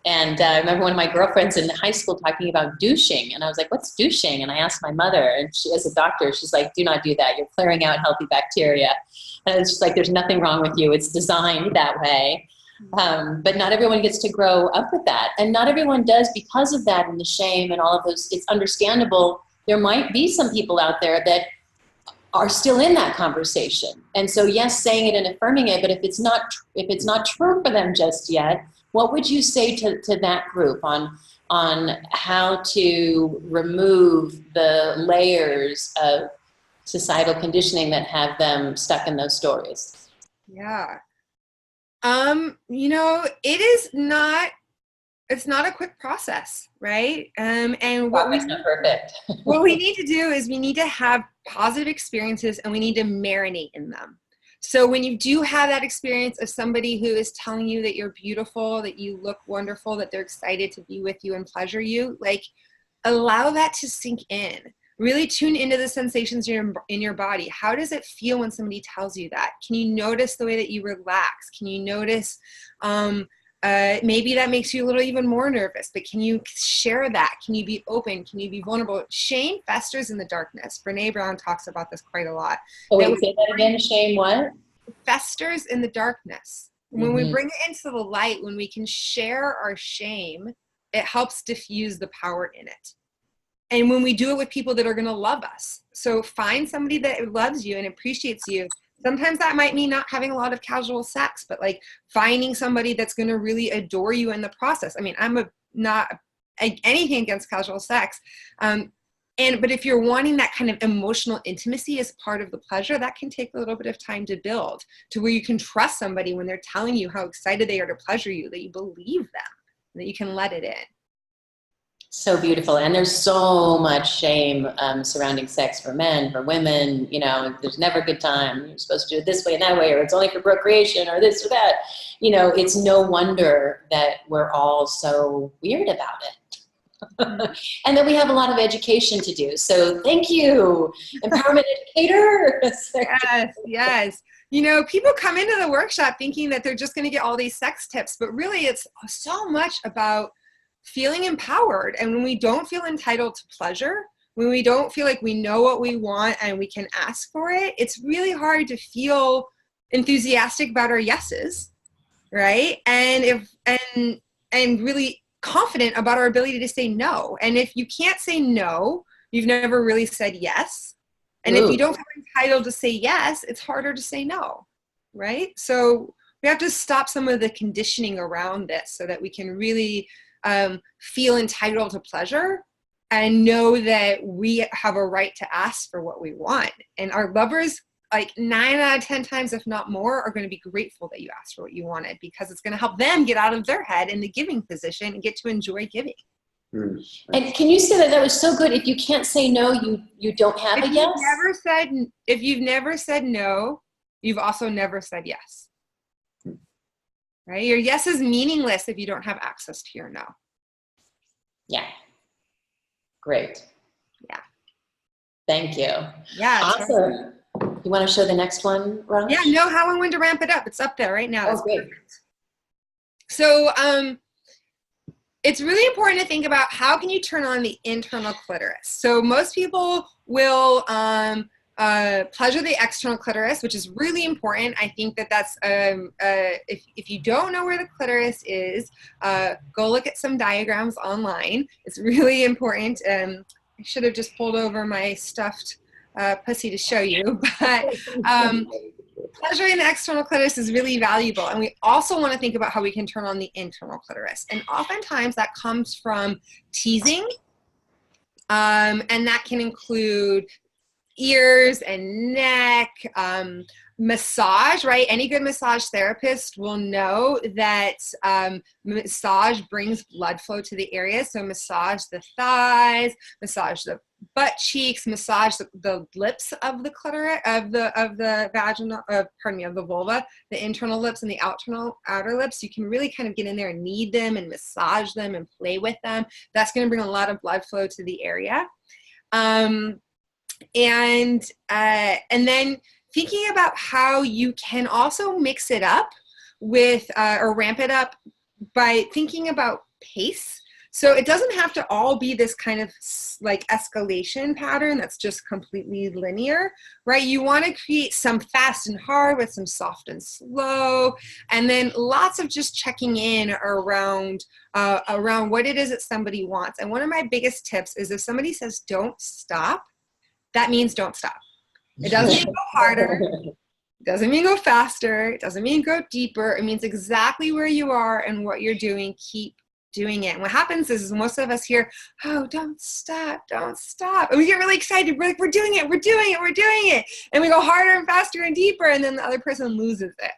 And I remember one of my girlfriends in high school talking about douching. And I was like, what's douching? And I asked my mother, and she, as a doctor, she's like, do not do that. You're clearing out healthy bacteria. And it's just like, there's nothing wrong with you. It's designed that way. But not everyone gets to grow up with that. And not everyone does because of that and the shame and all of those. It's understandable. There might be some people out there that are still in that conversation. And so yes, saying it and affirming it, but if it's not true for them just yet, what would you say to that group on how to remove the layers of societal conditioning that have them stuck in those stories? Yeah. You know, it's not a quick process, right? And what we need to do is we need to have positive experiences, and we need to marinate in them. So when you do have that experience of somebody who is telling you that you're beautiful, that you look wonderful, that they're excited to be with you and pleasure you, like, allow that to sink in. Really tune into the sensations in your body. How does it feel when somebody tells you that? Can you notice the way that you relax? Can you notice, maybe that makes you a little even more nervous, but can you share that? Can you be open? Can you be vulnerable? Shame festers in the darkness. Brene Brown talks about this quite a lot. Oh, wait, say that again. Shame what? Festers in the darkness. When we bring it into the light, when we can share our shame, it helps diffuse the power in it. And when we do it with people that are going to love us. So find somebody that loves you and appreciates you. Sometimes that might mean not having a lot of casual sex, but like finding somebody that's going to really adore you in the process. I mean, not anything against casual sex. But if you're wanting that kind of emotional intimacy as part of the pleasure, that can take a little bit of time to build to where you can trust somebody when they're telling you how excited they are to pleasure you, that you believe them, that you can let it in. So beautiful. And there's so much shame surrounding sex for men, for women. You know, there's never a good time. You're supposed to do it this way and that way, or it's only for procreation, or this or that. You know, it's no wonder that we're all so weird about it. And then we have a lot of education to do. So thank you, empowerment educator. Yes. You know, people come into the workshop thinking that they're just going to get all these sex tips, but really it's so much about feeling empowered. And when we don't feel entitled to pleasure, when we don't feel like we know what we want and we can ask for it, it's really hard to feel enthusiastic about our yeses, right? And really confident about our ability to say no. And if you can't say no, you've never really said yes. And if you don't feel entitled to say yes, it's harder to say no, right? So we have to stop some of the conditioning around this so that we can really feel entitled to pleasure and know that we have a right to ask for what we want. And our lovers, like 9 out of 10 times, if not more, are going to be grateful that you asked for what you wanted, because it's going to help them get out of their head in the giving position and get to enjoy giving. And can you say that? That was so good. If you can't say no, you don't have a yes? If you've never said no, you've also never said yes. Right? Your yes is meaningless if you don't have access to your no. Yeah. Great. Yeah. Thank you. Yeah. Awesome. You want to show the next one, Raj? Yeah, know how and when to ramp it up. It's up there right now. Oh, great. Perfect. So it's really important to think about how can you turn on the internal clitoris. So most people will pleasure the external clitoris, which is really important. I think that that's, if you don't know where the clitoris is, go look at some diagrams online. It's really important. I should have just pulled over my stuffed pussy to show you, but pleasuring the external clitoris is really valuable. And we also want to think about how we can turn on the internal clitoris. And oftentimes that comes from teasing, and that can include ears and neck, massage, right? Any good massage therapist will know that massage brings blood flow to the area. So massage the thighs, massage the butt cheeks, massage the lips of the clitoris, of the vaginal, of the vulva, the internal lips and the outer lips. You can really kind of get in there and knead them and massage them and play with them. That's going to bring a lot of blood flow to the area. And then thinking about how you can also mix it up with, or ramp it up by thinking about pace. So it doesn't have to all be this kind of like escalation pattern that's just completely linear, right? You want to create some fast and hard with some soft and slow, and then lots of just checking in around what it is that somebody wants. And one of my biggest tips is if somebody says don't stop, that means don't stop. It doesn't mean go harder. It doesn't mean go faster. It doesn't mean go deeper. It means exactly where you are and what you're doing. Keep doing it. And what happens is most of us hear, oh, don't stop, don't stop. And we get really excited. We're like, we're doing it, we're doing it, we're doing it. And we go harder and faster and deeper, and then the other person loses it,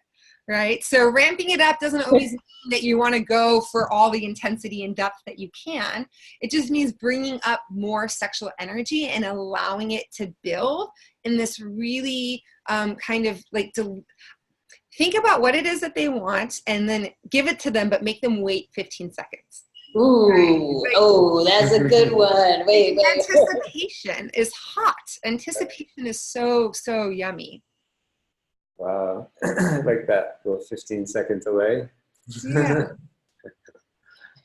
right? So ramping it up doesn't always mean that you want to go for all the intensity and depth that you can. It just means bringing up more sexual energy and allowing it to build in this really kind of like think about what it is that they want and then give it to them, but make them wait 15 seconds. Ooh, right? Oh, that's a good one. Wait. Anticipation is hot. Anticipation is so, so yummy. Wow. Like that little 15 seconds away. Yeah.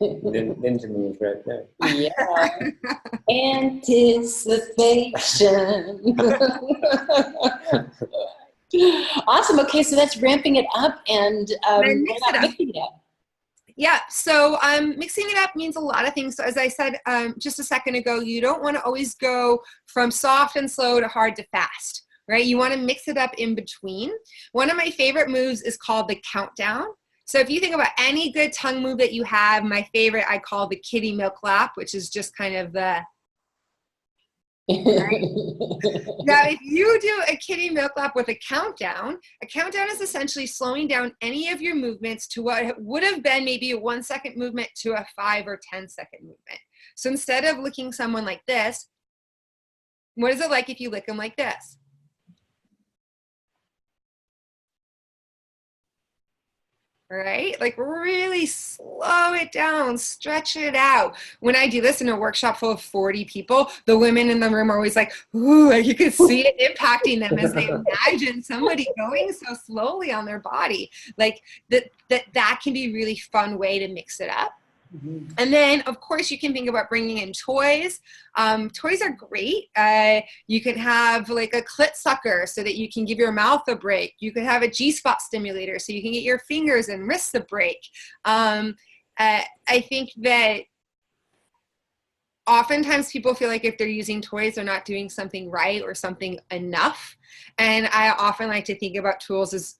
Ninja move right there. Yeah. Anticipation. Awesome. Okay, so that's ramping it up and Then mix what it about up. mixing it up? Yeah, so mixing it up means a lot of things. So as I said just a second ago, you don't want to always go from soft and slow to hard to fast, right? You want to mix it up in between. One of my favorite moves is called the countdown. So if you think about any good tongue move that you have, my favorite I call the kitty milk lap, which is just kind of the right? Now, if you do a kitty milk lap with a countdown is essentially slowing down any of your movements to what would have been maybe a 1 second movement to a 5 or 10 second movement. So instead of licking someone like this, what is it like if you lick them like this? Right? Like really slow it down, stretch it out. When I do this in a workshop full of 40 people, the women in the room are always like, ooh, you can see it impacting them as they imagine somebody going so slowly on their body. Like that can be a really fun way to mix it up. Mm-hmm. And then, of course, you can think about bringing in toys. Toys are great. You can have like a clit sucker so that you can give your mouth a break. You could have a G-spot stimulator so you can get your fingers and wrists a break. I think that oftentimes people feel like if they're using toys, they're not doing something right or something enough. And I often like to think about toys as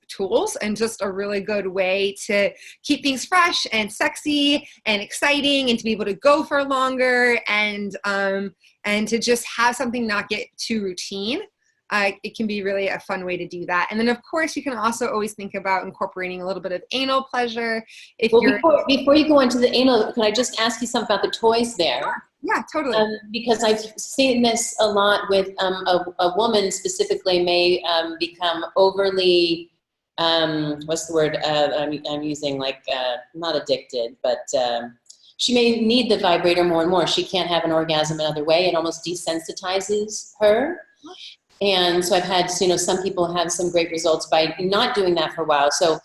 tools, and just a really good way to keep things fresh and sexy and exciting, and to be able to go for longer, and to just have something not get too routine. It can be really a fun way to do that. And then, of course, you can also always think about incorporating a little bit of anal pleasure. Before you go into the anal, can I just ask you something about the toys there? Yeah, totally. Because I've seen this a lot with a woman specifically may become overly, what's the word I'm using, like not addicted, but she may need the vibrator more and more. She can't have an orgasm another way. It almost desensitizes her. And so I've had, some people have some great results by not doing that for a while. So,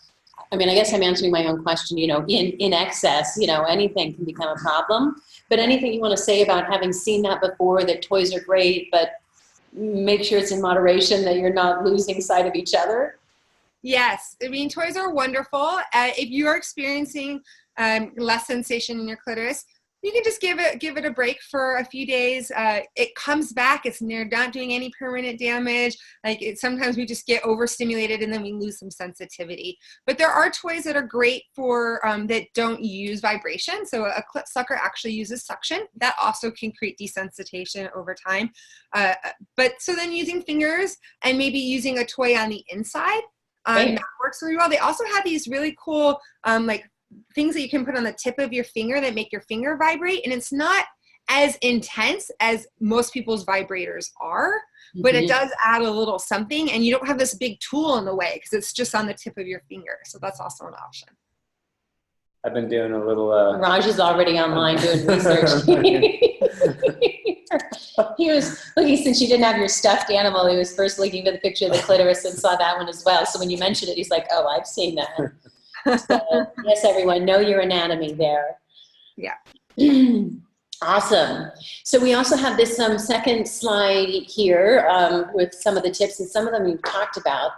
I mean, I guess I'm answering my own question, in excess, anything can become a problem. But anything you want to say about having seen that before, that toys are great, but make sure it's in moderation, that you're not losing sight of each other? Yes. I mean, toys are wonderful. If you are experiencing less sensation in your clitoris, you can just give it a break for a few days. It comes back. It's not doing any permanent damage. Sometimes we just get overstimulated and then we lose some sensitivity. But there are toys that are great for that don't use vibration. So a clit sucker actually uses suction. That also can create desensitization over time. But so then using fingers and maybe using a toy on the inside, that works really well. They also have these really cool things that you can put on the tip of your finger that make your finger vibrate, and it's not as intense as most people's vibrators are, but it does add a little something, and you don't have this big tool in the way because it's just on the tip of your finger. So that's also an option. I've been doing a little Raj is already online doing research. He was looking, since you didn't have your stuffed animal, he was first looking at the picture of the clitoris and saw that one as well. So when you mentioned it, he's like, oh, I've seen that. So, yes, everyone, know your anatomy there. Yeah. Awesome. So we also have this second slide here with some of the tips, and some of them you've talked about.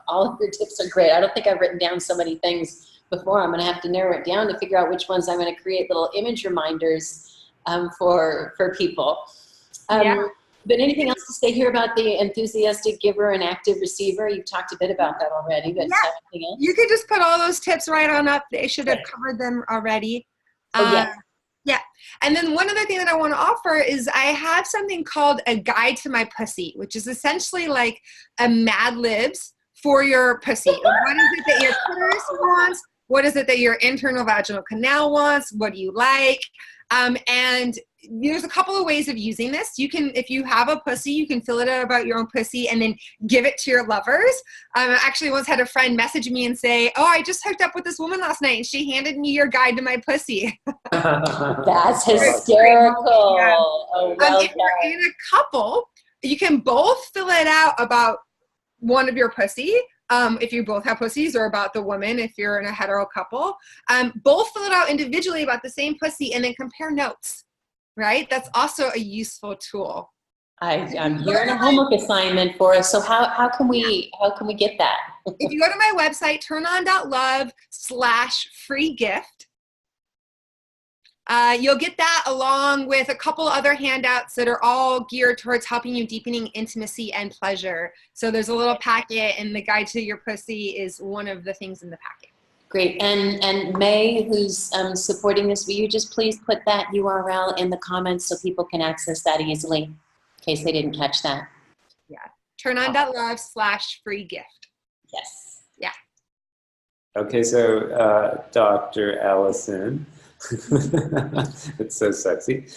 All of your tips are great. I don't think I've written down so many things before. I'm going to have to narrow it down to figure out which ones I'm going to create little image reminders for people. Yeah. But anything else to say here about the enthusiastic giver and active receiver? You've talked a bit about that already, but anything else? You could just put all those tips right on up. They should have covered them already. Yeah. And then one other thing that I want to offer is I have something called a guide to my pussy, which is essentially like a Mad Libs for your pussy. What is it that your clitoris wants? What is it that your internal vaginal canal wants? What do you like? And there's a couple of ways of using this. You can, if you have a pussy, you can fill it out about your own pussy and then give it to your lovers. I actually once had a friend message me and say, oh, I just hooked up with this woman last night and she handed me your guide to my pussy. That's hysterical. Yeah. Oh, well if you're in a couple, you can both fill it out about one of your pussy. If you both have pussies, or about the woman if you're in a hetero couple. Both fill it out individually about the same pussy and then compare notes, right? That's also a useful tool. I'm hearing a homework assignment for us. So how can we get that? If you go to my website, turnon.love/free gift, you'll get that along with a couple other handouts that are all geared towards helping you deepening intimacy and pleasure. So there's a little packet, and the guide to your pussy is one of the things in the packet. Great. And May, who's supporting this, will you just please put that URL in the comments so people can access that easily, in case they didn't catch that? Yeah. turnon.love/free gift. Yes. Yeah. Okay, so Dr. Alison, it's so sexy.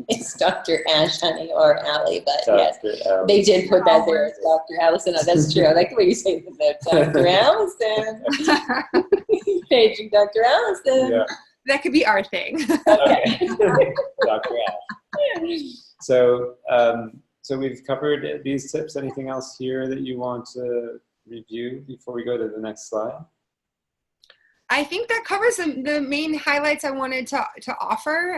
It's Dr. Ash, honey, or Allie, but yes, Allison. they did put that there as Dr. Allison. Oh, that's true. I like the way you say it, Dr. Allison. Paging Dr. Allison. Yeah. That could be our thing. Okay. Dr. Ash. So, so we've covered these tips. Anything else here that you want to review before we go to the next slide? I think that covers the main highlights I wanted to offer.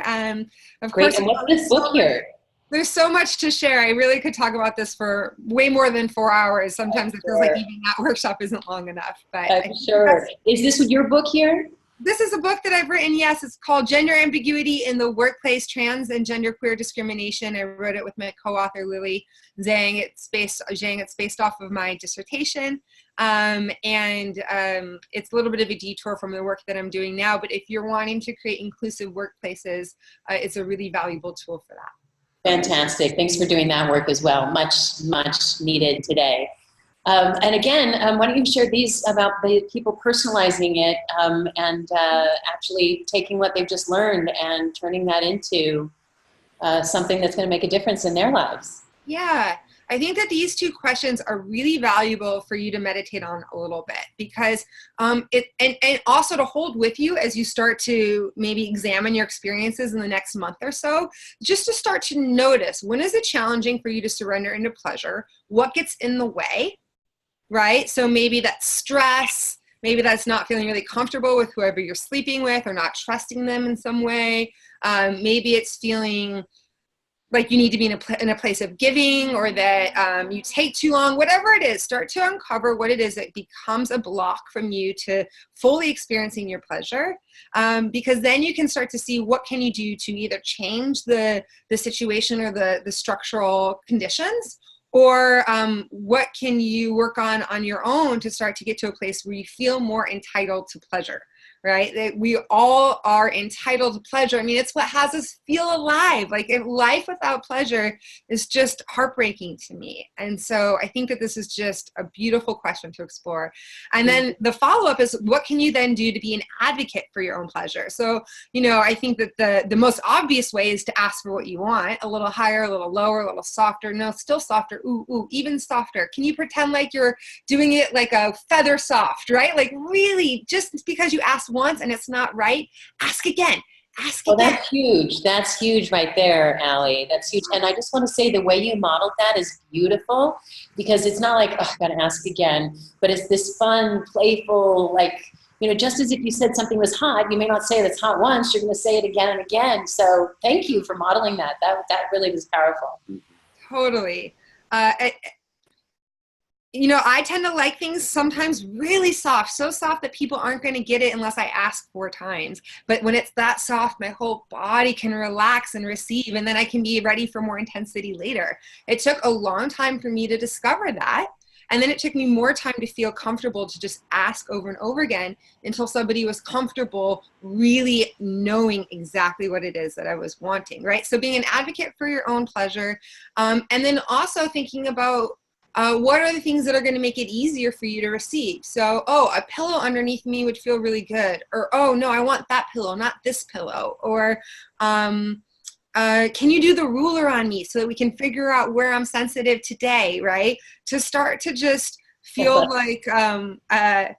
Of Great. course, And what's this book here? There's so much to share. I really could talk about this for way more than 4 hours. Sometimes it feels like even that workshop isn't long enough. But I'm sure. Is this your book here? This is a book that I've written. Yes, it's called Gender Ambiguity in the Workplace, Trans and Genderqueer Discrimination. I wrote it with my co-author Lily Zhang. It's based off of my dissertation, and it's a little bit of a detour from the work that I'm doing now. But if you're wanting to create inclusive workplaces, it's a really valuable tool for that. Fantastic. Thanks for doing that work as well. Much needed today. And again, why don't you share these about the people personalizing it and actually taking what they've just learned and turning that into something that's going to make a difference in their lives. Yeah, I think that these two questions are really valuable for you to meditate on a little bit, because and also to hold with you as you start to maybe examine your experiences in the next month or so, just to start to notice, when is it challenging for you to surrender into pleasure? What gets in the way? Right? So maybe that's stress, maybe that's not feeling really comfortable with whoever you're sleeping with or not trusting them in some way. Maybe it's feeling like you need to be in a place of giving, or that you take too long, whatever it is. Start to uncover what it is that becomes a block from you to fully experiencing your pleasure, because then you can start to see what can you do to either change the situation or the structural conditions, or what can you work on your own to start to get to a place where you feel more entitled to pleasure, right? That we all are entitled to pleasure. I mean, it's what has us feel alive. Like, if life without pleasure is just heartbreaking to me. And so I think that this is just a beautiful question to explore. And then the follow-up is, what can you then do to be an advocate for your own pleasure? So, I think that the most obvious way is to ask for what you want, a little higher, a little lower, a little softer. No, still softer. Ooh, even softer. Can you pretend like you're doing it like a feather soft, right? Like, really, just because you asked once and it's not right, ask again. Ask again. That's huge. That's huge right there, Allie. That's huge. And I just want to say the way you modeled that is beautiful, because it's not like, oh, I got to ask again, but it's this fun, playful, like, just as if you said something was hot, you may not say it's hot once, you're going to say it again and again. So thank you for modeling that. That really was powerful. Totally. I tend to like things sometimes really soft, so soft that people aren't going to get it unless I ask 4 times. But when it's that soft, my whole body can relax and receive, and then I can be ready for more intensity later. It took a long time for me to discover that. And then it took me more time to feel comfortable to just ask over and over again until somebody was comfortable really knowing exactly what it is that I was wanting, right? So being an advocate for your own pleasure, and then also thinking about what are the things that are going to make it easier for you to receive? So, a pillow underneath me would feel really good. Or, oh, no, I want that pillow, not this pillow. Or, can you do the ruler on me so that we can figure out where I'm sensitive today, right? To start to just feel like that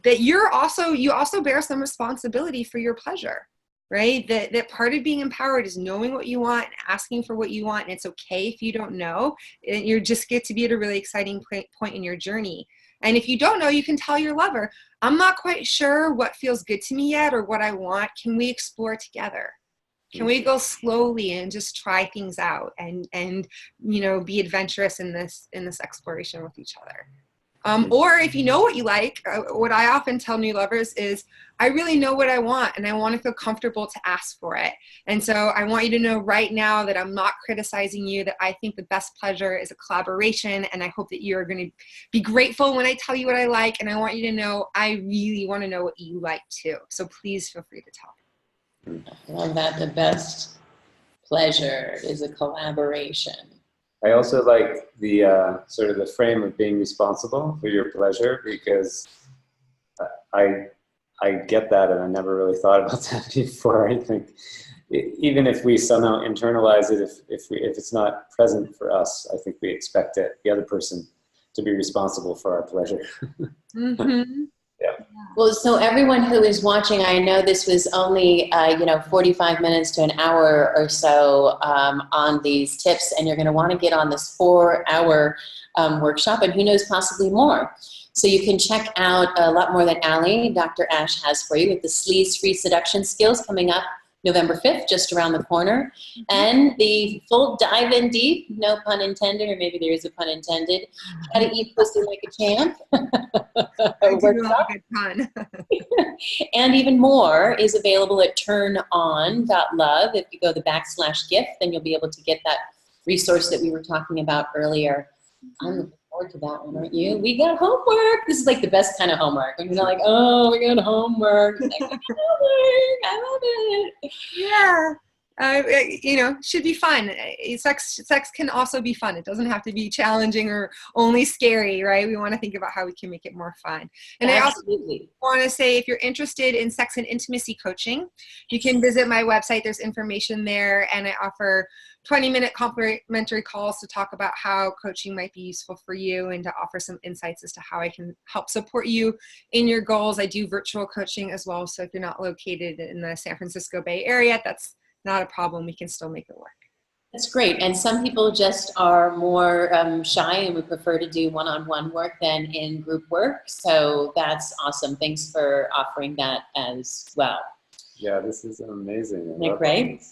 you also bear some responsibility for your pleasure. Right? That part of being empowered is knowing what you want, asking for what you want, and it's okay if you don't know. You just get to be at a really exciting point in your journey. And if you don't know, you can tell your lover, I'm not quite sure what feels good to me yet or what I want. Can we explore together? Can we go slowly and just try things out and you know, be adventurous in this exploration with each other? Or if you know what you like, what I often tell new lovers is, I really know what I want and I want to feel comfortable to ask for it. And so I want you to know right now that I'm not criticizing you, that I think the best pleasure is a collaboration, and I hope that you're going to be grateful when I tell you what I like, and I want you to know I really want to know what you like too. So please feel free to tell me. I love that. The best pleasure is a collaboration. I also like the sort of the frame of being responsible for your pleasure, because I get that, and I never really thought about that before. I think even if we somehow internalize it, if it's not present for us, I think we expect the other person to be responsible for our pleasure. Mm-hmm. Yeah. Well, so everyone who is watching, I know this was only 45 minutes to an hour or so on these tips, and you're going to want to get on this 4-hour workshop, and who knows, possibly more. So you can check out a lot more that Dr. Ash has for you, with the sleaze-free seduction skills coming up November 5th, just around the corner, and the full dive in deep, no pun intended, or maybe there is a pun intended, how to eat pussy like a champ. I do love a good pun. And even more is available at turnon.love. If you go the /gift, then you'll be able to get that resource that we were talking about earlier. I'm looking forward to that one, aren't you? We got homework. This is like the best kind of homework. When you're not like, oh, we got homework. It's like, homework. I love it. Yeah. Should be fun. Sex can also be fun. It doesn't have to be challenging or only scary, right? We want to think about how we can make it more fun. And Absolutely. I also want to say, if you're interested in sex and intimacy coaching, you can visit my website. There's information there, and I offer 20-minute complimentary calls to talk about how coaching might be useful for you, and to offer some insights as to how I can help support you in your goals. I do virtual coaching as well, so if you're not located in the San Francisco Bay Area, that's not a problem. We can still make it work. That's great. And some people just are more shy and would prefer to do one-on-one work than in group work. So that's awesome. Thanks for offering that as well. Yeah, this is amazing. Isn't it great?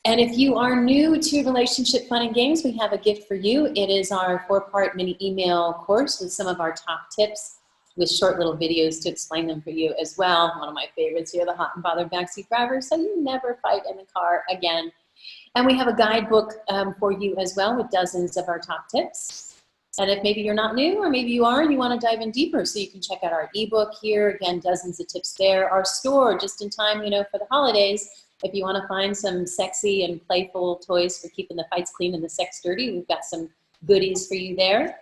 And if you are new to Relationship Fun and Games, we have a gift for you. It is our 4-part mini email course with some of our top tips, with short little videos to explain them for you as well. One of my favorites here, the Hot and Bothered Backseat Driver, so you never fight in the car again. And we have a guidebook for you as well, with dozens of our top tips. And if maybe you're not new, or maybe you are and you want to dive in deeper, so you can check out our ebook here. Again, dozens of tips there. Our store, just in time, for the holidays. If you want to find some sexy and playful toys for keeping the fights clean and the sex dirty, we've got some goodies for you there.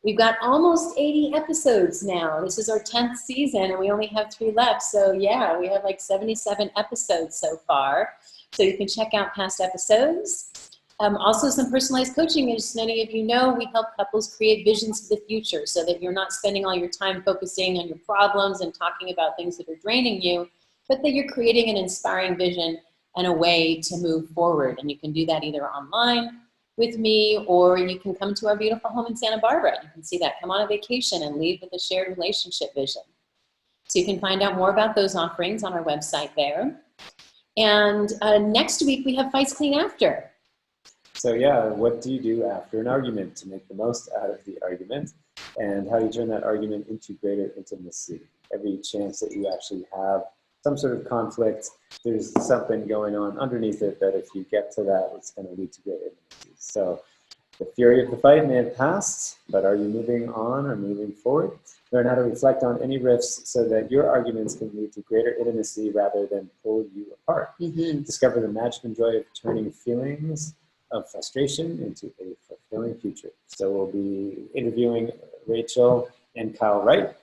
We've got almost 80 episodes now. This is our 10th season, and we only have 3 left. So yeah, we have like 77 episodes so far. So you can check out past episodes. Also, some personalized coaching. As many of you know, we help couples create visions for the future, so that you're not spending all your time focusing on your problems and talking about things that are draining you, but that you're creating an inspiring vision and a way to move forward. And you can do that either online with me, or you can come to our beautiful home in Santa Barbara. You can see that. Come on a vacation and leave with a shared relationship vision. So you can find out more about those offerings on our website there. And next week we have Fights Clean After. So yeah, what do you do after an argument to make the most out of the argument, and how do you turn that argument into greater intimacy? Every chance that you actually have some sort of conflict, there's something going on underneath it that if you get to that, it's going to lead to great intimacy. So the fury of the fight may have passed, but are you moving on or moving forward? Learn how to reflect on any rifts so that your arguments can lead to greater intimacy rather than pull you apart. Mm-hmm. Discover the magic and joy of turning feelings of frustration into a fulfilling future. So we'll be interviewing Rachel and Kyle Wright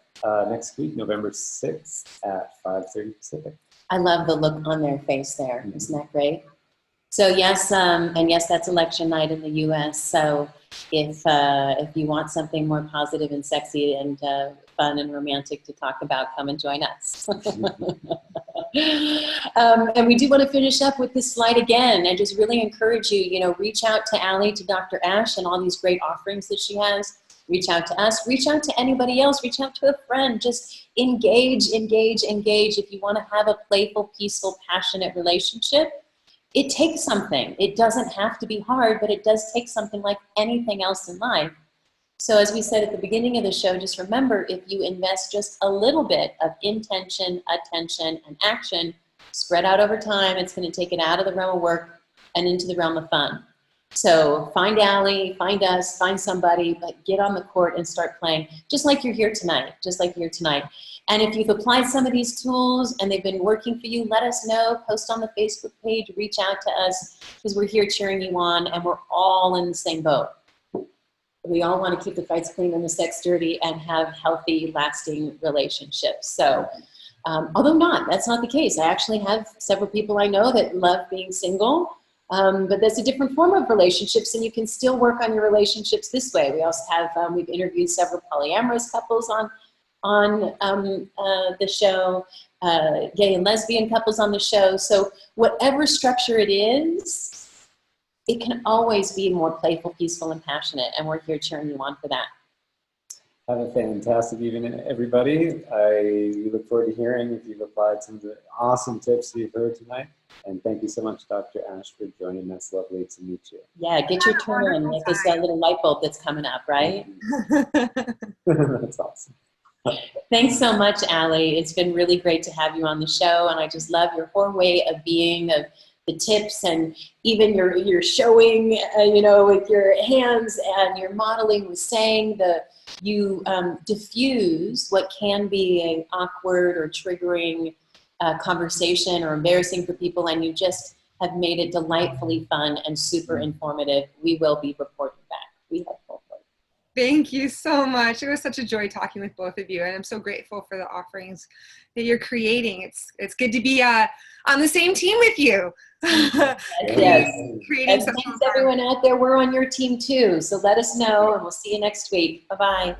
next week, November 6th at 5:30 Pacific. I love the look on their face there. Mm-hmm. Isn't that great? So yes, and yes, that's election night in the U.S. So if you want something more positive and sexy and fun and romantic to talk about, come and join us. And we do want to finish up with this slide again, and just really encourage you, reach out to Allie, to Dr. Ash, and all these great offerings that she has. Reach out to us, reach out to anybody else, reach out to a friend, just engage. If you want to have a playful, peaceful, passionate relationship, it takes something. It doesn't have to be hard, but it does take something like anything else in life. So as we said at the beginning of the show, just remember, if you invest just a little bit of intention, attention, and action, spread out over time, it's going to take it out of the realm of work and into the realm of fun. So find Allie, find us, find somebody, but get on the court and start playing, just like you're here tonight, just like you're here tonight. And if you've applied some of these tools and they've been working for you, let us know, post on the Facebook page, reach out to us, because we're here cheering you on, and we're all in the same boat. We all want to keep the fights clean and the sex dirty and have healthy, lasting relationships. So, although that's not the case. I actually have several people I know that love being single, but that's a different form of relationships, and you can still work on your relationships this way. We also have, we've interviewed several polyamorous couples on the show, gay and lesbian couples on the show. So whatever structure it is, it can always be more playful, peaceful, and passionate, and we're here cheering you on for that. Have a fantastic evening, everybody. I look forward to hearing if you've applied some of the awesome tips you've heard tonight. And thank you so much, Dr. Ash, for joining us. Lovely to meet you. Yeah, get your turn like this little light bulb that's coming up, right? That's awesome. Thanks so much, Allie. It's been really great to have you on the show, and I just love your whole way of being, of the tips, and even your showing, you know, with your hands, and your modeling with saying you diffuse what can be an awkward or triggering conversation or embarrassing for people, and you just have made it delightfully fun and super informative. We will be reporting back. We hope. Thank you so much. It was such a joy talking with both of you, and I'm so grateful for the offerings that you're creating. It's good to be on the same team with you. Yes. Creating and thanks everyone out there. We're on your team too. So let us know, and we'll see you next week. Bye-bye.